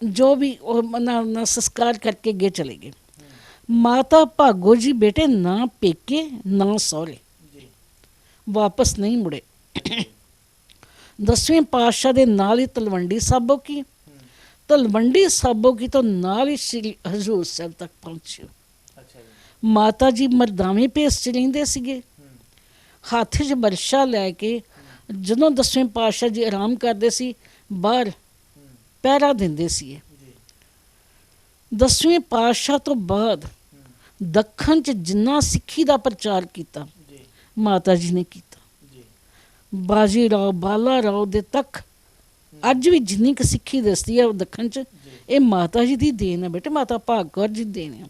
ਜੋ ਵੀ ਉਹਨਾਂ ਸੰਸਕਾਰ ਕਰਕੇ ਅੱਗੇ ਚਲੇ ਗਏ। ਮਾਤਾ ਭਾਗੋ ਜੀ ਬੇਟੇ ਨਾ ਪੇਕੇ ਨਾ ਸਹੁਰੇ, ਵਾਪਸ ਨਹੀਂ ਮੁੜੇ। ਦਸਵੇਂ ਪਾਤਸ਼ਾਹ ਦੇ ਨਾਲ ਹੀ ਤਲਵੰਡੀ ਸਾਬੋ ਕੀ, ਤਲਵੰਡੀ ਸਾਬੋ ਕੀ ਤੋਂ ਨਾਲ ਹੀ ਸ਼੍ਰੀ ਹਜ਼ੂਰ ਸਾਹਿਬ ਤੱਕ ਪਹੁੰਚੇ। ਮਾਤਾ ਜੀ ਮਰਦਾਵੇਂ ਭੇਸ 'ਚ ਰਹਿੰਦੇ ਸੀਗੇ, ਹੱਥ 'ਚ ਬਰਸ਼ਾ ਲੈ ਕੇ। ਜਦੋਂ ਦਸਵੇਂ ਪਾਤਸ਼ਾਹ ਜੀ ਆਰਾਮ ਕਰਦੇ ਸੀ ਬਾਹਰ ਪਹਿਰਾ ਦਿੰਦੇ ਸੀ। ਦਸਵੇਂ ਪਾਤਸ਼ਾਹ ਤੋਂ ਬਾਅਦ ਦੱਖਣ 'ਚ ਜਿੰਨਾ ਸਿੱਖੀ ਦਾ ਪ੍ਰਚਾਰ ਕੀਤਾ ਮਾਤਾ ਜੀ ਨੇ ਕੀਤਾ। ਬਾਜੀ ਰਾਓ ਬਾਲਾ ਰਾਓ ਦੇ ਤੱਕ ਅੱਜ ਵੀ ਜਿੰਨੀ ਕੁ ਸਿੱਖੀ ਦੱਸਦੀ ਹੈ ਉਹ ਦੱਖਣ 'ਚ, ਇਹ ਮਾਤਾ ਜੀ ਦੀ ਦੇਣ ਹੈ ਬੇਟੇ, ਮਾਤਾ ਭਾਗ ਕੌਰ ਜੀ ਦੀ ਦੇਣ ਹੈ।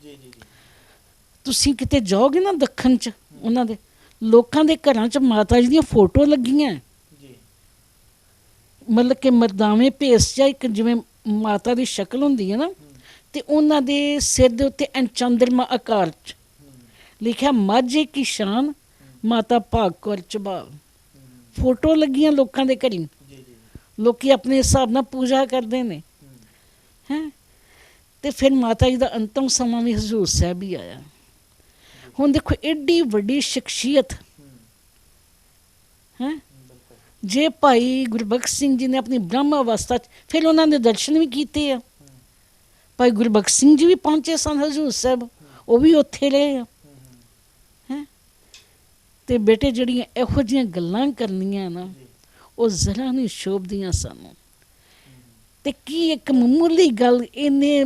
ਤੁਸੀਂ ਕਿਤੇ ਜਾਓਗੇ ਨਾ ਦੱਖਣ 'ਚ, ਉਹਨਾਂ ਦੇ ਲੋਕਾਂ ਦੇ ਘਰਾਂ 'ਚ ਮਾਤਾ ਜੀ ਦੀਆਂ ਫੋਟੋ ਲੱਗੀਆਂ, ਮਤਲਬ ਕਿ ਮਰਦਾਵੇਂ ਭੇਸ 'ਚ ਇੱਕ ਜਿਵੇਂ ਮਾਤਾ ਦੀ ਸ਼ਕਲ ਹੁੰਦੀ ਹੈ ਨਾ, ਤੇ ਉਹਨਾਂ ਦੇ ਸਿਰ ਦੇ ਉੱਤੇ ਚੰਦਰਮਾ ਆਕਾਰ 'ਚ ਲਿਖਿਆ ਮਾਝੇ ਕੀ ਸ਼ਾਨ ਮਾਤਾ ਭਾਗ ਕੌਰ ਝਬਾਲ। ਫੋਟੋ ਲੱਗੀਆਂ ਲੋਕਾਂ ਦੇ ਘਰੀ, ਲੋਕੀ ਆਪਣੇ ਹਿਸਾਬ ਨਾਲ ਪੂਜਾ ਕਰਦੇ ਨੇ ਹੈਂ। ਤੇ ਫਿਰ ਮਾਤਾ ਜੀ ਦਾ ਅੰਤਮ ਸਮਾਂ ਵੀ ਹਜ਼ੂਰ ਸਾਹਿਬ ਹੀ ਆਇਆ। ਹੁਣ ਦੇਖੋ ਏਡੀ ਵੱਡੀ ਸ਼ਖਸੀਅਤ ਹੈਂ, ਜੇ ਭਾਈ ਗੁਰਬਖਸ਼ ਸਿੰਘ ਜੀ ਨੇ ਆਪਣੀ ਬ੍ਰਹਮ ਅਵਸਥਾ 'ਚ ਫਿਰ ਉਹਨਾਂ ਦੇ ਦਰਸ਼ਨ ਵੀ ਕੀਤੇ ਆ। ਭਾਈ ਗੁਰਬਖਸ਼ ਸਿੰਘ ਜੀ ਵੀ ਪਹੁੰਚੇ ਸਨ ਹਜ਼ੂਰ ਸਾਹਿਬ, ਉਹ ਵੀ ਉੱਥੇ ਰਹੇ ਆ ਹੈਂ। ਤੇ ਬੇਟੇ ਜਿਹੜੀਆਂ ਇਹੋ ਜਿਹੀਆਂ ਗੱਲਾਂ ਕਰਨੀਆਂ ਨਾ ਉਹ ਜ਼ਰਾ ਨਹੀਂ ਸ਼ੋਭਦੀਆਂ ਸਾਨੂੰ। ਤੇ ਕੀ ਇੱਕ ਮਾਮੂਲੀ ਗੱਲ ਇਹਨੇ।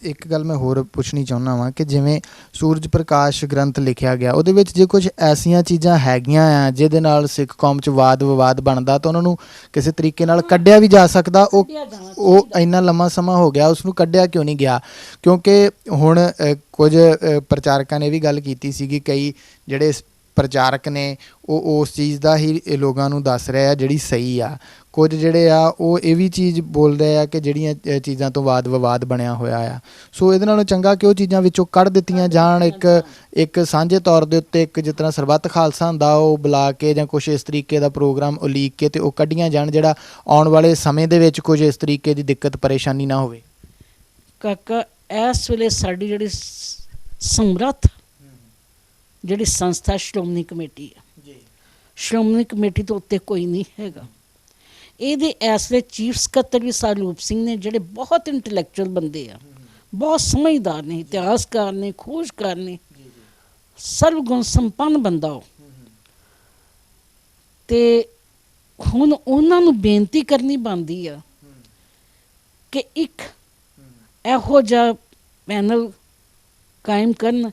ਇੱਕ ਗੱਲ ਮੈਂ ਹੋਰ ਪੁੱਛਣੀ ਚਾਹੁੰਦਾ ਵਾਂ ਕਿ ਜਿਵੇਂ ਸੂਰਜ ਪ੍ਰਕਾਸ਼ ਗ੍ਰੰਥ ਲਿਖਿਆ ਗਿਆ, ਉਹਦੇ ਵਿੱਚ ਜੇ ਕੁਝ ਐਸੀਆਂ ਚੀਜ਼ਾਂ ਹੈਗੀਆਂ ਆ ਜਿਹਦੇ ਨਾਲ ਸਿੱਖ ਕੌਮ 'ਚ ਵਾਦ ਵਿਵਾਦ ਬਣਦਾ ਤਾਂ ਉਹਨਾਂ ਨੂੰ ਕਿਸੇ ਤਰੀਕੇ ਨਾਲ ਕੱਢਿਆ ਵੀ ਜਾ ਸਕਦਾ। ਉਹ ਇੰਨਾ ਲੰਮਾ ਸਮਾਂ ਹੋ ਗਿਆ, ਉਸ ਨੂੰ ਕੱਢਿਆ ਕਿਉਂ ਨਹੀਂ ਗਿਆ? ਕਿਉਂਕਿ ਹੁਣ ਕੁਝ ਪ੍ਰਚਾਰਕਾਂ ਨੇ ਵੀ ਗੱਲ ਕੀਤੀ ਸੀਗੀ, ਕਈ ਜਿਹੜੇ ਪ੍ਰਚਾਰਕ ਨੇ ਉਹ ਉਸ ਚੀਜ਼ ਦਾ ਹੀ ਲੋਕਾਂ ਨੂੰ ਦੱਸ ਰਹੇ ਆ ਜਿਹੜੀ ਸਹੀ ਆ। ਕੁਝ ਜਿਹੜੇ ਆ ਉਹ ਇਹ ਵੀ ਚੀਜ਼ ਬੋਲ ਰਹੇ ਆ ਕਿ ਜਿਹੜੀਆਂ ਚੀਜ਼ਾਂ ਤੋਂ ਵਾਦ ਵਿਵਾਦ ਬਣਿਆ ਹੋਇਆ ਆ। ਸੋ ਇਹਦੇ ਨਾਲੋਂ ਚੰਗਾ ਕਿ ਉਹ ਚੀਜ਼ਾਂ ਵਿੱਚੋਂ ਕੱਢ ਦਿੱਤੀਆਂ ਜਾਣ, ਇੱਕ ਸਾਂਝੇ ਤੌਰ ਦੇ ਉੱਤੇ ਇੱਕ ਜਿਸ ਤਰ੍ਹਾਂ ਸਰਬੱਤ ਖਾਲਸਾ ਹੁੰਦਾ ਉਹ ਬੁਲਾ ਕੇ ਜਾਂ ਕੁਛ ਇਸ ਤਰੀਕੇ ਦਾ ਪ੍ਰੋਗਰਾਮ ਉਲੀਕ ਕੇ ਤੇ ਉਹ ਕੱਢੀਆਂ ਜਾਣ, ਜਿਹੜਾ ਆਉਣ ਵਾਲੇ ਸਮੇਂ ਦੇ ਵਿੱਚ ਕੁਝ ਇਸ ਤਰੀਕੇ ਦੀ ਦਿੱਕਤ ਪਰੇਸ਼ਾਨੀ ਨਾ ਹੋਵੇ। ਕਾਕਾ ਇਸ ਵੇਲੇ ਸਾਡੀ ਜਿਹੜੀ ਸਮਰੱਥ ਜਿਹੜੀ ਸੰਸਥਾ ਸ਼੍ਰੋਮਣੀ ਕਮੇਟੀ ਹੈ, ਸ਼੍ਰੋਮਣੀ ਕਮੇਟੀ ਤੋਂ ਉੱਤੇ ਕੋਈ ਨਹੀਂ ਹੈਗਾ। ਇਹਦੇ ਇਸ ਵੇਲੇ ਚੀਫ ਸਕੱਤਰ ਵੀ ਸਰੂਪ ਸਿੰਘ ਨੇ, ਜਿਹੜੇ ਬਹੁਤ ਇੰਟੈਲੈਕਚੁਅਲ ਬੰਦੇ ਆ, ਬਹੁਤ ਸਮਝਦਾਰ ਨੇ, ਇਤਿਹਾਸਕਾਰ ਨੇ, ਖੋਜਕਾਰ ਨੇ, ਸਰਵਗੁਣ ਸੰਪੰਨ ਬੰਦਾ ਉਹ। ਤੇ ਹੁਣ ਉਹਨਾਂ ਨੂੰ ਬੇਨਤੀ ਕਰਨੀ ਬਣਦੀ ਆ ਕਿ ਇੱਕ ਇਹੋ ਜਿਹਾ ਪੈਨਲ ਕਾਇਮ ਕਰਨ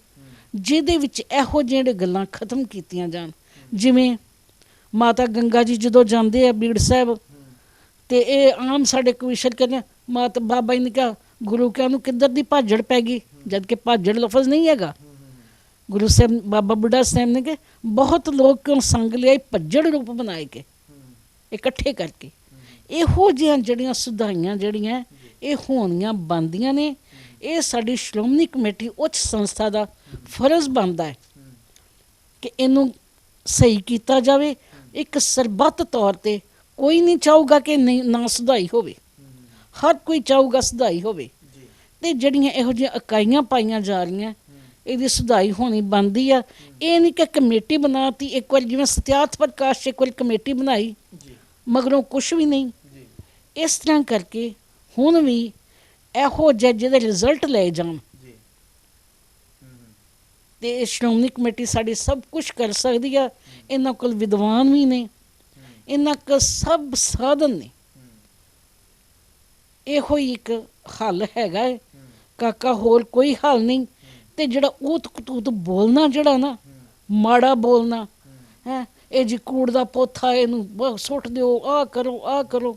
ਜਿਹਦੇ ਵਿੱਚ ਇਹੋ ਜਿਹੇ ਗੱਲਾਂ ਖਤਮ ਕੀਤੀਆਂ ਜਾਣ। ਜਿਵੇਂ ਮਾਤਾ ਗੰਗਾ ਜੀ ਜਦੋਂ ਜਾਂਦੇ ਆ ਬੀੜ ਸਾਹਿਬ, ਤੇ ਇਹ ਆਮ ਸਾਡੇ ਕਵਿਸ਼ਰ ਕਹਿੰਦੇ ਮਾਤਾ ਬਾਬਾ ਜੀ ਨੇ ਕਿਹਾ ਗੁਰੂ ਕਿਆ ਨੂੰ ਕਿੱਧਰ ਦੀ ਭਾਜੜ ਪੈ ਗਈ, ਜਦ ਕਿ ਭਾਜੜ ਲਫ਼ਜ਼ ਨਹੀਂ ਹੈਗਾ। ਗੁਰੂ ਸਾਹਿਬ ਬਾਬਾ ਬੁੱਢਾ ਸਾਹਿਬ ਨੇ ਕਿ ਬਹੁਤ ਲੋਕ ਕਿਉਂ ਸੰਗ ਲਿਆਏ ਭੱਜੜ ਰੂਪ ਬਣਾਏ ਕੇ ਇਕੱਠੇ ਕਰਕੇ। ਇਹੋ ਜਿਹੀਆਂ ਜਿਹੜੀਆਂ ਸੁਧਾਈਆਂ ਜਿਹੜੀਆਂ ਇਹ ਹੋਣੀਆਂ ਬਣਦੀਆਂ ਨੇ। ਇਹ ਸਾਡੀ ਸ਼੍ਰੋਮਣੀ ਕਮੇਟੀ ਉੱਚ ਸੰਸਥਾ ਦਾ ਫਰਜ਼ ਬਣਦਾ ਹੈ ਕਿ ਇਹਨੂੰ ਸਹੀ ਕੀਤਾ ਜਾਵੇ। ਇੱਕ ਸਰਬੱਤ ਤੌਰ 'ਤੇ ਕੋਈ ਨਹੀਂ ਚਾਹੂਗਾ ਕਿ ਨਹੀਂ ਨਾ ਸੁਧਾਈ ਹੋਵੇ, ਹਰ ਕੋਈ ਚਾਹੂਗਾ ਸੁਧਾਈ ਹੋਵੇ। ਤੇ ਜਿਹੜੀਆਂ ਇਹੋ ਜਿਹੀਆਂ ਇਕਾਈਆਂ ਪਾਈਆਂ ਜਾ ਰਹੀਆਂ ਇਹਦੀ ਸੁਧਾਈ ਹੋਣੀ ਬਣਦੀ ਆ। ਇਹ ਨਹੀਂ ਕਿ ਕਮੇਟੀ ਬਣਾਤੀ ਇੱਕ ਵਾਰ, ਜਿਵੇਂ ਸਤਿਆਰਥ ਪ੍ਰਕਾਸ਼ ਇੱਕ ਵਾਰ ਕਮੇਟੀ ਬਣਾਈ ਮਗਰੋਂ ਕੁਛ ਵੀ ਨਹੀਂ। ਇਸ ਤਰ੍ਹਾਂ ਕਰਕੇ ਹੁਣ ਵੀ ਇਹੋ ਜਿਹੇ ਜਿਹਦੇ ਰਿਜ਼ਲਟ ਲਏ ਜਾਣ ਤੇ ਸ਼੍ਰੋਮਣੀ ਕਮੇਟੀ ਸਾਡੀ ਸਭ ਕੁਛ ਕਰ ਸਕਦੀ ਆ। ਇਹਨਾਂ ਕੋਲ ਵਿਦਵਾਨ ਵੀ ਨੇ, ਇਹਨਾਂ ਕੋਲ ਸਭ ਸਾਧਨ ਨੇ। ਇਹੋ ਹੀ ਇੱਕ ਹੱਲ ਹੈਗਾ ਹੈ ਕਾਕਾ, ਹੋਰ ਕੋਈ ਹੱਲ ਨਹੀਂ। ਤੇ ਜਿਹੜਾ ਊਤ ਕਤੂਤ ਬੋਲਣਾ, ਜਿਹੜਾ ਨਾ ਮਾੜਾ ਬੋਲਣਾ ਹੈ, ਇਹ ਜੀ ਕੂੜ ਦਾ ਪੋਥਾ ਇਹਨੂੰ ਸੁੱਟ ਦਿਓ, ਆਹ ਕਰੋ ਆਹ ਕਰੋ,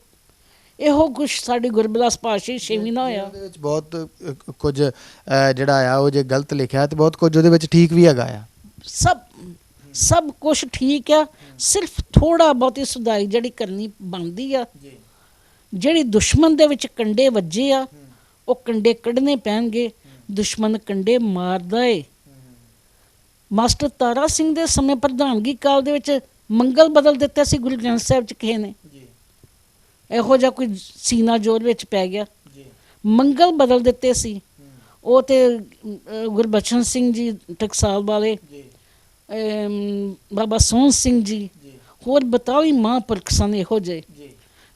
ਇਹੋ ਕੁਛ ਸਾਡੀ ਗੁਰਬਿਲਾਸ ਪਾਤਸ਼ਾਹੀ ਛੇਵੀਂ ਨਾ ਹੋਇਆ। ਉਹਦੇ ਵਿੱਚ ਬਹੁਤ ਕੁਝ ਜਿਹੜਾ ਆ ਉਹ ਜੇ ਗਲਤ ਲਿਖਿਆ ਤੇ ਬਹੁਤ ਕੁਝ ਉਹਦੇ ਵਿੱਚ ਠੀਕ ਵੀ ਹੈਗਾ ਆ। ਸਭ ਕੁਛ ਠੀਕ ਆ, ਸਿਰਫ ਥੋੜਾ ਬਹੁਤੀ ਸੁਧਾਈ ਜਿਹੜੀ ਕਰਨੀ ਬਣਦੀ ਆ। ਜਿਹੜੀ ਦੁਸ਼ਮਣ ਦੇ ਵਿੱਚ ਕੰਡੇ ਵੱਜੇ ਆ ਉਹ ਕੰਡੇ ਕੱਢਣੇ ਪੈਣਗੇ। ਦੁਸ਼ਮਣ ਕੰਡੇ ਮਾਰਦਾ ਏ। ਮਾਸਟਰ ਤਾਰਾ ਸਿੰਘ ਦੇ ਸਮੇਂ ਪ੍ਰਧਾਨਗੀ ਕਾਲ ਦੇ ਵਿੱਚ ਮੰਗਲ ਬਦਲ ਦਿੱਤੇ ਸੀ ਗੁਰੂ ਗ੍ਰੰਥ ਸਾਹਿਬ ਚ ਕਿਸੇ ਨੇ। ਇਹੋ ਜਿਹਾ ਕੋਈ ਸੀਨਾ ਜ਼ੋਰ ਵਿੱਚ ਪੈ ਗਿਆ, ਮੰਗਲ ਬਦਲ ਦਿੱਤੇ ਸੀ। ਉਹ ਤੇ ਗੁਰਬਚਨ ਸਿੰਘ ਜੀ ਟਕਸਾਲ ਵਾਲੇ, ਬਾਬਾ ਸੋਹਣ ਸਿੰਘ ਜੀ, ਹੋਰ 42 ਮਹਾਂਪੁਰਖ ਸਨ ਇਹੋ ਜਿਹੇ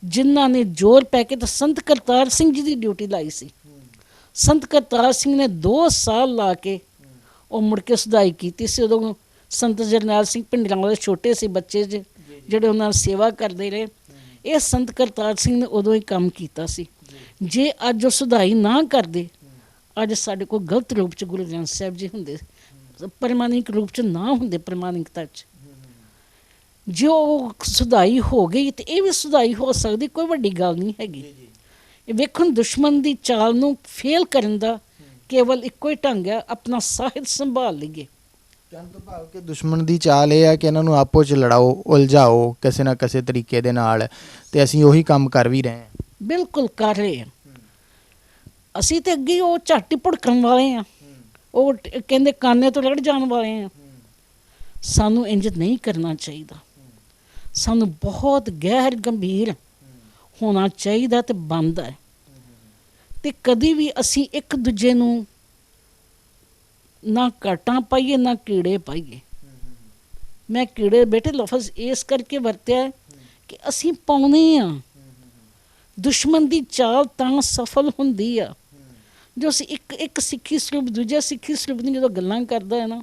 ਜਿਨ੍ਹਾਂ ਨੇ ਜ਼ੋਰ ਪੈ ਕੇ ਤਾਂ ਸੰਤ ਕਰਤਾਰ ਸਿੰਘ ਜੀ ਦੀ ਡਿਊਟੀ ਲਾਈ ਸੀ। ਸੰਤ ਕਰਤਾਰ ਸਿੰਘ ਨੇ 2 ਸਾਲ ਲਾ ਕੇ ਉਹ ਮੁੜ ਕੇ ਸੁਧਾਈ ਕੀਤੀ ਸੀ। ਉਦੋਂ ਸੰਤ ਜਰਨੈਲ ਸਿੰਘ ਭਿੰਡਰਾਂ ਵਾਲੇ ਛੋਟੇ ਸੀ ਬੱਚੇ ਜਿਹੜੇ ਉਹਨਾਂ ਦੀ ਸੇਵਾ ਕਰਦੇ ਰਹੇ। ਇਹ ਸੰਤ ਕਰਤਾਰ ਸਿੰਘ ਨੇ ਉਦੋਂ ਹੀ ਕੰਮ ਕੀਤਾ ਸੀ। ਜੇ ਅੱਜ ਉਹ ਸੁਧਾਈ ਨਾ ਕਰਦੇ, ਅੱਜ ਸਾਡੇ ਕੋਲ ਗਲਤ ਰੂਪ 'ਚ ਗੁਰੂ ਗ੍ਰੰਥ ਸਾਹਿਬ ਜੀ ਹੁੰਦੇ, ਪ੍ਰਮਾਣਿਕ ਰੂਪ 'ਚ ਨਾ ਹੁੰਦੇ, ਪ੍ਰਮਾਣਿਕਤਾ 'ਚ। ਜੇ ਉਹ ਸੁਧਾਈ ਹੋ ਗਈ ਤੇ ਇਹ ਵੀ ਸੁਧਾਈ ਹੋ ਸਕਦੀ, ਕੋਈ ਵੱਡੀ ਗੱਲ ਨਹੀਂ ਹੈਗੀ। ਇਹ ਵੇਖਣ ਦੁਸ਼ਮਣ ਦੀ ਚਾਲ ਨੂੰ ਫੇਲ ਕਰਨ ਦਾ ਕੇਵਲ ਇੱਕੋ ਹੀ ਢੰਗ ਹੈ, ਆਪਣਾ ਸਾਹਿਤ ਸੰਭਾਲ ਲਈਏ। ਕਹਿਣ ਤੋਂ ਭਾਵ ਕਿ ਦੁਸ਼ਮਣ ਦੀ ਚਾਲ ਇਹ ਹੈ ਕਿ ਇਹਨਾਂ ਨੂੰ ਆਪੋ 'ਚ ਲੜਾਓ, ਉਲਝਾਓ ਕਿਸੇ ਨਾ ਕਿਸੇ ਤਰੀਕੇ ਦੇ ਨਾਲ, ਤੇ ਅਸੀਂ ਉਹੀ ਕੰਮ ਕਰ ਵੀ ਰਹੇ ਹਾਂ। ਬਿਲਕੁਲ ਕਰ ਰਹੇ ਹਾਂ। ਅਸੀਂ ਤੇ ਅੱਗੇ ਉਹ ਝੱਟ ਹੀ ਭੁੜਕਣ ਵਾਲੇ ਹਾਂ, ਉਹ ਕਹਿੰਦੇ ਕਾਨੇ ਤੋਂ ਲੜ ਜਾਣ ਵਾਲੇ ਹਾਂ। ਸਾਨੂੰ ਇੰਜ ਨਹੀਂ ਕਰਨਾ ਚਾਹੀਦਾ। ਸਾਨੂੰ ਬਹੁਤ ਗਹਿਰ ਗੰਭੀਰ ਹੋਣਾ ਚਾਹੀਦਾ ਤੇ ਬਣਦਾ ਹੈ। ਤੇ ਕਦੀ ਵੀ ਅਸੀਂ ਇੱਕ ਦੂਜੇ ਨੂੰ ਨਾ ਕਾਟਾਂ ਪਾਈਏ ਨਾ ਕੀੜੇ ਪਾਈਏ। ਮੈਂ ਕੀੜੇ ਬੇਟੇ ਲਫ਼ਜ਼ ਇਸ ਕਰਕੇ ਵਰਤਿਆ ਕਿ ਅਸੀਂ ਪਾਉਣੇ ਆ। ਦੁਸ਼ਮਣ ਦੀ ਚਾਲ ਤਾਂ ਸਫਲ ਹੁੰਦੀ ਆ ਜੋ ਅਸੀਂ ਇੱਕ ਸਿੱਖੀ ਸਰੂਪ ਦੂਜਾ ਸਿੱਖੀ ਸਰੂਪ ਦੀ ਜਦੋਂ ਗੱਲਾਂ ਕਰਦਾ ਹੈ ਨਾ,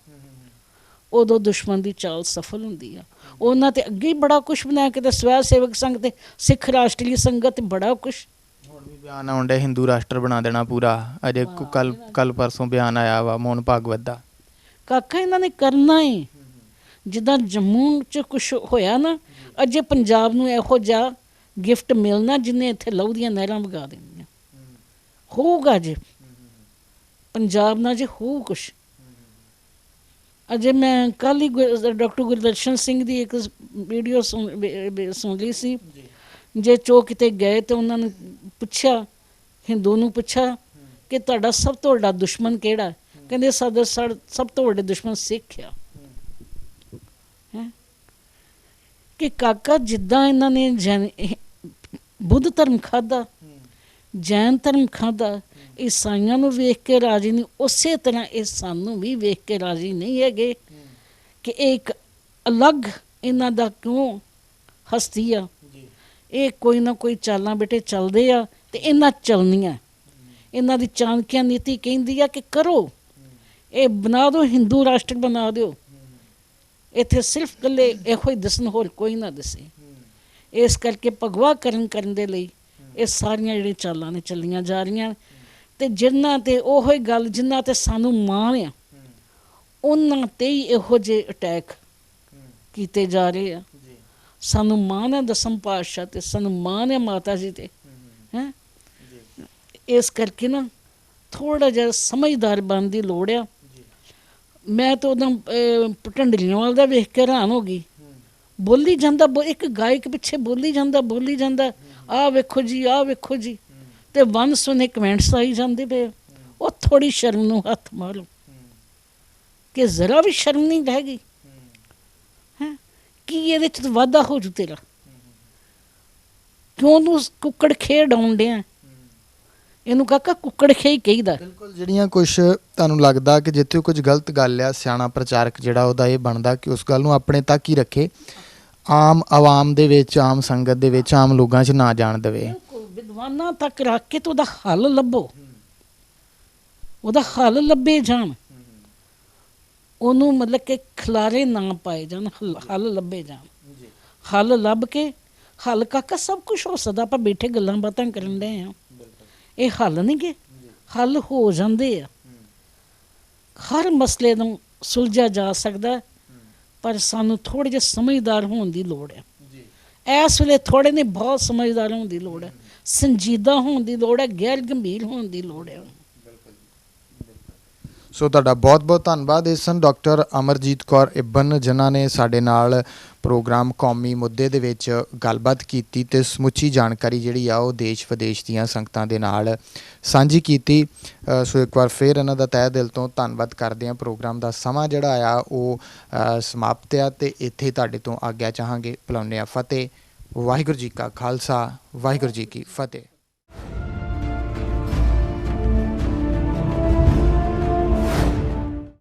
ਉਦੋਂ ਦੁਸ਼ਮਣ ਦੀ ਚਾਲ ਸਫਲ ਹੁੰਦੀ ਆ। ਉਹਨਾਂ ਤੇ ਅੱਗੇ ਹੀ ਬੜਾ ਕੁਛ ਬਣਾਇਆ, ਕਿਤੇ ਸਵੈ ਸੇਵਕ ਸੰਘ ਤੇ ਸਿੱਖ ਰਾਸ਼ਟਰੀ ਸੰਗਤ, ਬੜਾ ਕੁਛ। ਹੁਣ ਵੀ ਬਿਆਨ ਆਉਣ ਡਿਆ ਹਿੰਦੂ ਰਾਸ਼ਟਰ ਬਣਾ ਦੇਣਾ ਪੂਰਾ। ਅਜੇ ਕੱਲ ਪਰਸੋਂ ਬਿਆਨ ਆਇਆ ਵਾ ਮੋਹਨ ਭਾਗਵਤ ਦਾ। ਕਾਕਾ ਇਹਨਾਂ ਨੇ ਕਰਨਾ ਏ। ਜਿੱਦਾਂ ਜੰਮੂ 'ਚ ਕੁਛ ਹੋਇਆ ਨਾ, ਅਜੇ ਪੰਜਾਬ ਨੂੰ ਇਹੋ ਜਿਹਾ ਗਿਫਟ ਮਿਲਣਾ ਜਿਹਨੇ ਇੱਥੇ ਲਹੂ ਦੀਆਂ ਨਹਿਰਾਂ ਵਗਾ ਦੇਣੀਆਂ। ਹੋਊਗਾ ਜੇ ਪੰਜਾਬ ਨਾਲ, ਜੇ ਹੋਊ ਕੁਛ। ਅਜੇ ਮੈਂ ਕੱਲ੍ਹ ਹੀ ਡਾਕਟਰ ਗੁਰਦਰਸ਼ਨ ਸਿੰਘ ਦੀ ਇੱਕ ਵੀਡੀਓ ਸੁਣ ਲਈ ਸੀ। ਜੇ ਚੋ ਕਿਤੇ ਗਏ ਤੇ ਉਹਨਾਂ ਨੇ ਪੁੱਛਿਆ, ਹਿੰਦੂ ਨੂੰ ਪੁੱਛਿਆ ਕਿ ਤੁਹਾਡਾ ਸਭ ਤੋਂ ਵੱਡਾ ਦੁਸ਼ਮਣ ਕਿਹੜਾ? ਕਹਿੰਦੇ ਸਾਡਾ ਸਭ ਤੋਂ ਵੱਡੇ ਦੁਸ਼ਮਣ ਸਿੱਖ ਆ। ਕਿ ਕਾਕਾ ਜਿੱਦਾਂ ਇਹਨਾਂ ਨੇ ਬੁੱਧ ਧਰਮ ਖਾਧਾ, ਜੈਨ ਧਰਮ ਖਾਧਾ, ਈਸਾਈਆਂ ਨੂੰ ਵੇਖ ਕੇ ਰਾਜੀ ਨਹੀਂ, ਉਸੇ ਤਰ੍ਹਾਂ ਇਹ ਸਾਨੂੰ ਵੀ ਵੇਖ ਕੇ ਰਾਜੀ ਨਹੀਂ ਹੈਗੇ ਕਿ ਇਹ ਇੱਕ ਅਲੱਗ ਇਹਨਾਂ ਦਾ ਕਿਉਂ ਹਸਤੀ ਆ। ਇਹ ਕੋਈ ਨਾ ਕੋਈ ਚਾਲਾਂ ਬੇਟੇ ਚੱਲਦੇ ਆ ਤੇ ਇਹਨਾਂ ਚੱਲਣੀਆਂ। ਇਹਨਾਂ ਦੀ ਚਾਣਕਿਆ ਨੀਤੀ ਕਹਿੰਦੀ ਆ ਕਿ ਕਰੋ, ਇਹ ਬਣਾ ਦਿਓ, ਹਿੰਦੂ ਰਾਸ਼ਟਰ ਬਣਾ ਦਿਓ। ਇੱਥੇ ਸਿਰਫ ਇਕੱਲੇ ਇਹੋ ਹੀ ਦਿਸਣ, ਹੋਰ ਕੋਈ ਨਾ ਦਿਸੇ। ਇਸ ਕਰਕੇ ਭਗਵਾ ਕਰਨ ਦੇ ਲਈ ਇਹ ਸਾਰੀਆਂ ਜਿਹੜੀਆਂ ਚਾਲਾਂ ਨੇ ਚੱਲੀਆਂ ਜਾ ਰਹੀਆਂ। ਤੇ ਜਿਨ੍ਹਾਂ ਤੇ ਉਹੀ ਗੱਲ, ਜਿਨ੍ਹਾਂ ਤੇ ਸਾਨੂੰ ਮਾਣ ਆ, ਉਹਨਾਂ ਤੇ ਹੀ ਇਹੋ ਜਿਹੇ ਅਟੈਕ ਕੀਤੇ ਜਾ ਰਹੇ ਆ। ਸਾਨੂੰ ਮਾਣ ਹੈ ਦਸਮ ਪਾਤਸ਼ਾਹ ਤੇ, ਸਾਨੂੰ ਮਾਣ ਹੈ ਮਾਤਾ ਜੀ ਤੇ। ਹੈਂ, ਇਸ ਕਰਕੇ ਨਾ ਥੋੜ੍ਹਾ ਜਿਹਾ ਸਮਝਦਾਰ ਬਣਨ ਦੀ ਲੋੜ ਆ। ਮੈਂ ਤਾਂ ਉਦੋਂ ਢੰਡਰੀਆਂ ਵਾਲ ਦਾ ਵੇਖ ਕੇ ਹੈਰਾਨ ਹੋ ਗਈ। ਬੋਲੀ ਜਾਂਦਾ, ਇੱਕ ਗਾਇਕ ਪਿੱਛੇ ਬੋਲੀ ਜਾਂਦਾ, ਆਹ ਵੇਖੋ ਜੀ, ਆਹ ਵੇਖੋ ਜੀ, ਤੇ ਵਨ ਸੁਨੇ ਕਮੈਂਟਸ ਆਈ ਜਾਂਦੇ ਪਏ। ਉਹ ਥੋੜ੍ਹੀ ਸ਼ਰਮ ਨੂੰ ਹੱਥ ਮਾਰੋ ਕਿ ਜ਼ਰਾ ਵੀ ਸ਼ਰਮ ਨਹੀਂ ਰਹਿ ਗਈ। ਹੈਂ, ਕੀ ਇਹਦੇ 'ਚ ਵਾਧਾ ਹੋ ਜੂ ਤੇਰਾ? ਕਿਉਂ ਤੂੰ ਕੁੱਕੜ ਖੇ ਡਾਉਣ ਡਿਆ? ਇਹਨੂੰ ਕਾਕਾ ਕੁੱਕੜ ਖੇ ਹੀ ਕਹੀਦਾ। ਬਿਲਕੁਲ, ਜਿਹੜੀਆਂ ਕੁਛ ਤੁਹਾਨੂੰ ਲੱਗਦਾ ਕਿ ਜਿੱਥੇ ਕੁਝ ਗਲਤ ਗੱਲ ਆ, ਸਿਆਣਾ ਪ੍ਰਚਾਰਕ ਜਿਹੜਾ ਉਹਦਾ ਇਹ ਬਣਦਾ ਕਿ ਉਸ ਗੱਲ ਨੂੰ ਆਪਣੇ ਤੱਕ ਹੀ ਰੱਖੇ, ਆਮ ਆਵਾਮ ਦੇ ਵਿੱਚ, ਆਮ ਸੰਗਤ ਦੇ ਵਿੱਚ, ਆਮ ਲੋਕਾਂ 'ਚ ਨਾ ਜਾਣ ਦੇਵੇ। ਵਿਦਵਾਨਾਂ ਤੱਕ ਰੱਖ ਕੇ ਤੇ ਉਹਦਾ ਹੱਲ ਲੱਭੋ, ਉਹਦਾ ਹੱਲ ਲੱਭੇ ਜਾਣ। ਉਹਨੂੰ ਮਤਲਬ ਕਿ ਖਿਲਾਰੇ ਨਾ ਪਾਏ ਜਾਣ, ਹੱਲ ਲੱਭੇ ਜਾਣ। ਹੱਲ ਲੱਭ ਕੇ, ਹੱਲ ਕਾਕਾ ਸਭ ਕੁਛ ਹੋ ਸਕਦਾ। ਆਪਾਂ ਬੈਠੇ ਗੱਲਾਂ ਬਾਤਾਂ ਕਰਨ ਡਏ ਹਾਂ, ਇਹ ਹੱਲ ਨਹੀਂ ਗੇ, ਹੱਲ ਹੋ ਜਾਂਦੇ ਆ। ਹਰ ਮਸਲੇ ਨੂੰ ਸੁਲਝਿਆ ਜਾ ਸਕਦਾ, ਪਰ ਸਾਨੂੰ ਥੋੜ੍ਹੇ ਜਿਹੇ ਸਮਝਦਾਰ ਹੋਣ ਦੀ ਲੋੜ ਹੈ। ਇਸ ਵੇਲੇ ਥੋੜੇ ਨੇ ਬਹੁਤ ਸਮਝਦਾਰ ਹੋਣ ਦੀ ਲੋੜ ਹੈ, ਸੰਜੀਦਾ ਹੋਣ ਦੀ ਲੋੜ ਹੈ, ਗੈਰ ਗੰਭੀਰ ਹੋਣ ਦੀ ਲੋੜ ਹੈ। ਸੋ ਤੁਹਾਡਾ ਬਹੁਤ ਬਹੁਤ ਧੰਨਵਾਦ। ਇਹ ਸਨ ਡਾਕਟਰ ਅਮਰਜੀਤ ਕੌਰ ਇਬਨ, ਜਿਨ੍ਹਾਂ ਨੇ ਸਾਡੇ ਨਾਲ ਪ੍ਰੋਗਰਾਮ ਕੌਮੀ ਮੁੱਦੇ ਦੇ ਵਿੱਚ ਗੱਲਬਾਤ ਕੀਤੀ ਤੇ ਸਮੁੱਚੀ ਜਾਣਕਾਰੀ ਜਿਹੜੀ ਆ ਉਹ ਦੇਸ਼ ਵਿਦੇਸ਼ ਦੀਆਂ ਸੰਗਤਾਂ ਦੇ ਨਾਲ ਸਾਂਝੀ ਕੀਤੀ। ਸੋ ਇੱਕ ਵਾਰ ਫਿਰ ਇਹਨਾਂ ਦਾ ਤਹਿ ਦਿਲ ਤੋਂ ਧੰਨਵਾਦ ਕਰਦੇ ਹਾਂ। ਪ੍ਰੋਗਰਾਮ ਦਾ ਸਮਾਂ ਜਿਹੜਾ ਆ ਉਹ ਸਮਾਪਤ ਆ ਤੇ ਇੱਥੇ ਤੁਹਾਡੇ ਤੋਂ ਆਗਿਆ ਚਾਹਾਂਗੇ। ਬੁਲਾਉਂਦੇ ਹਾਂ ਫਤਿਹ। ਵਾਹਿਗੁਰੂ ਜੀ ਕਾ ਖਾਲਸਾ, ਵਾਹਿਗੁਰੂ ਜੀ ਕੀ ਫਤਿਹ।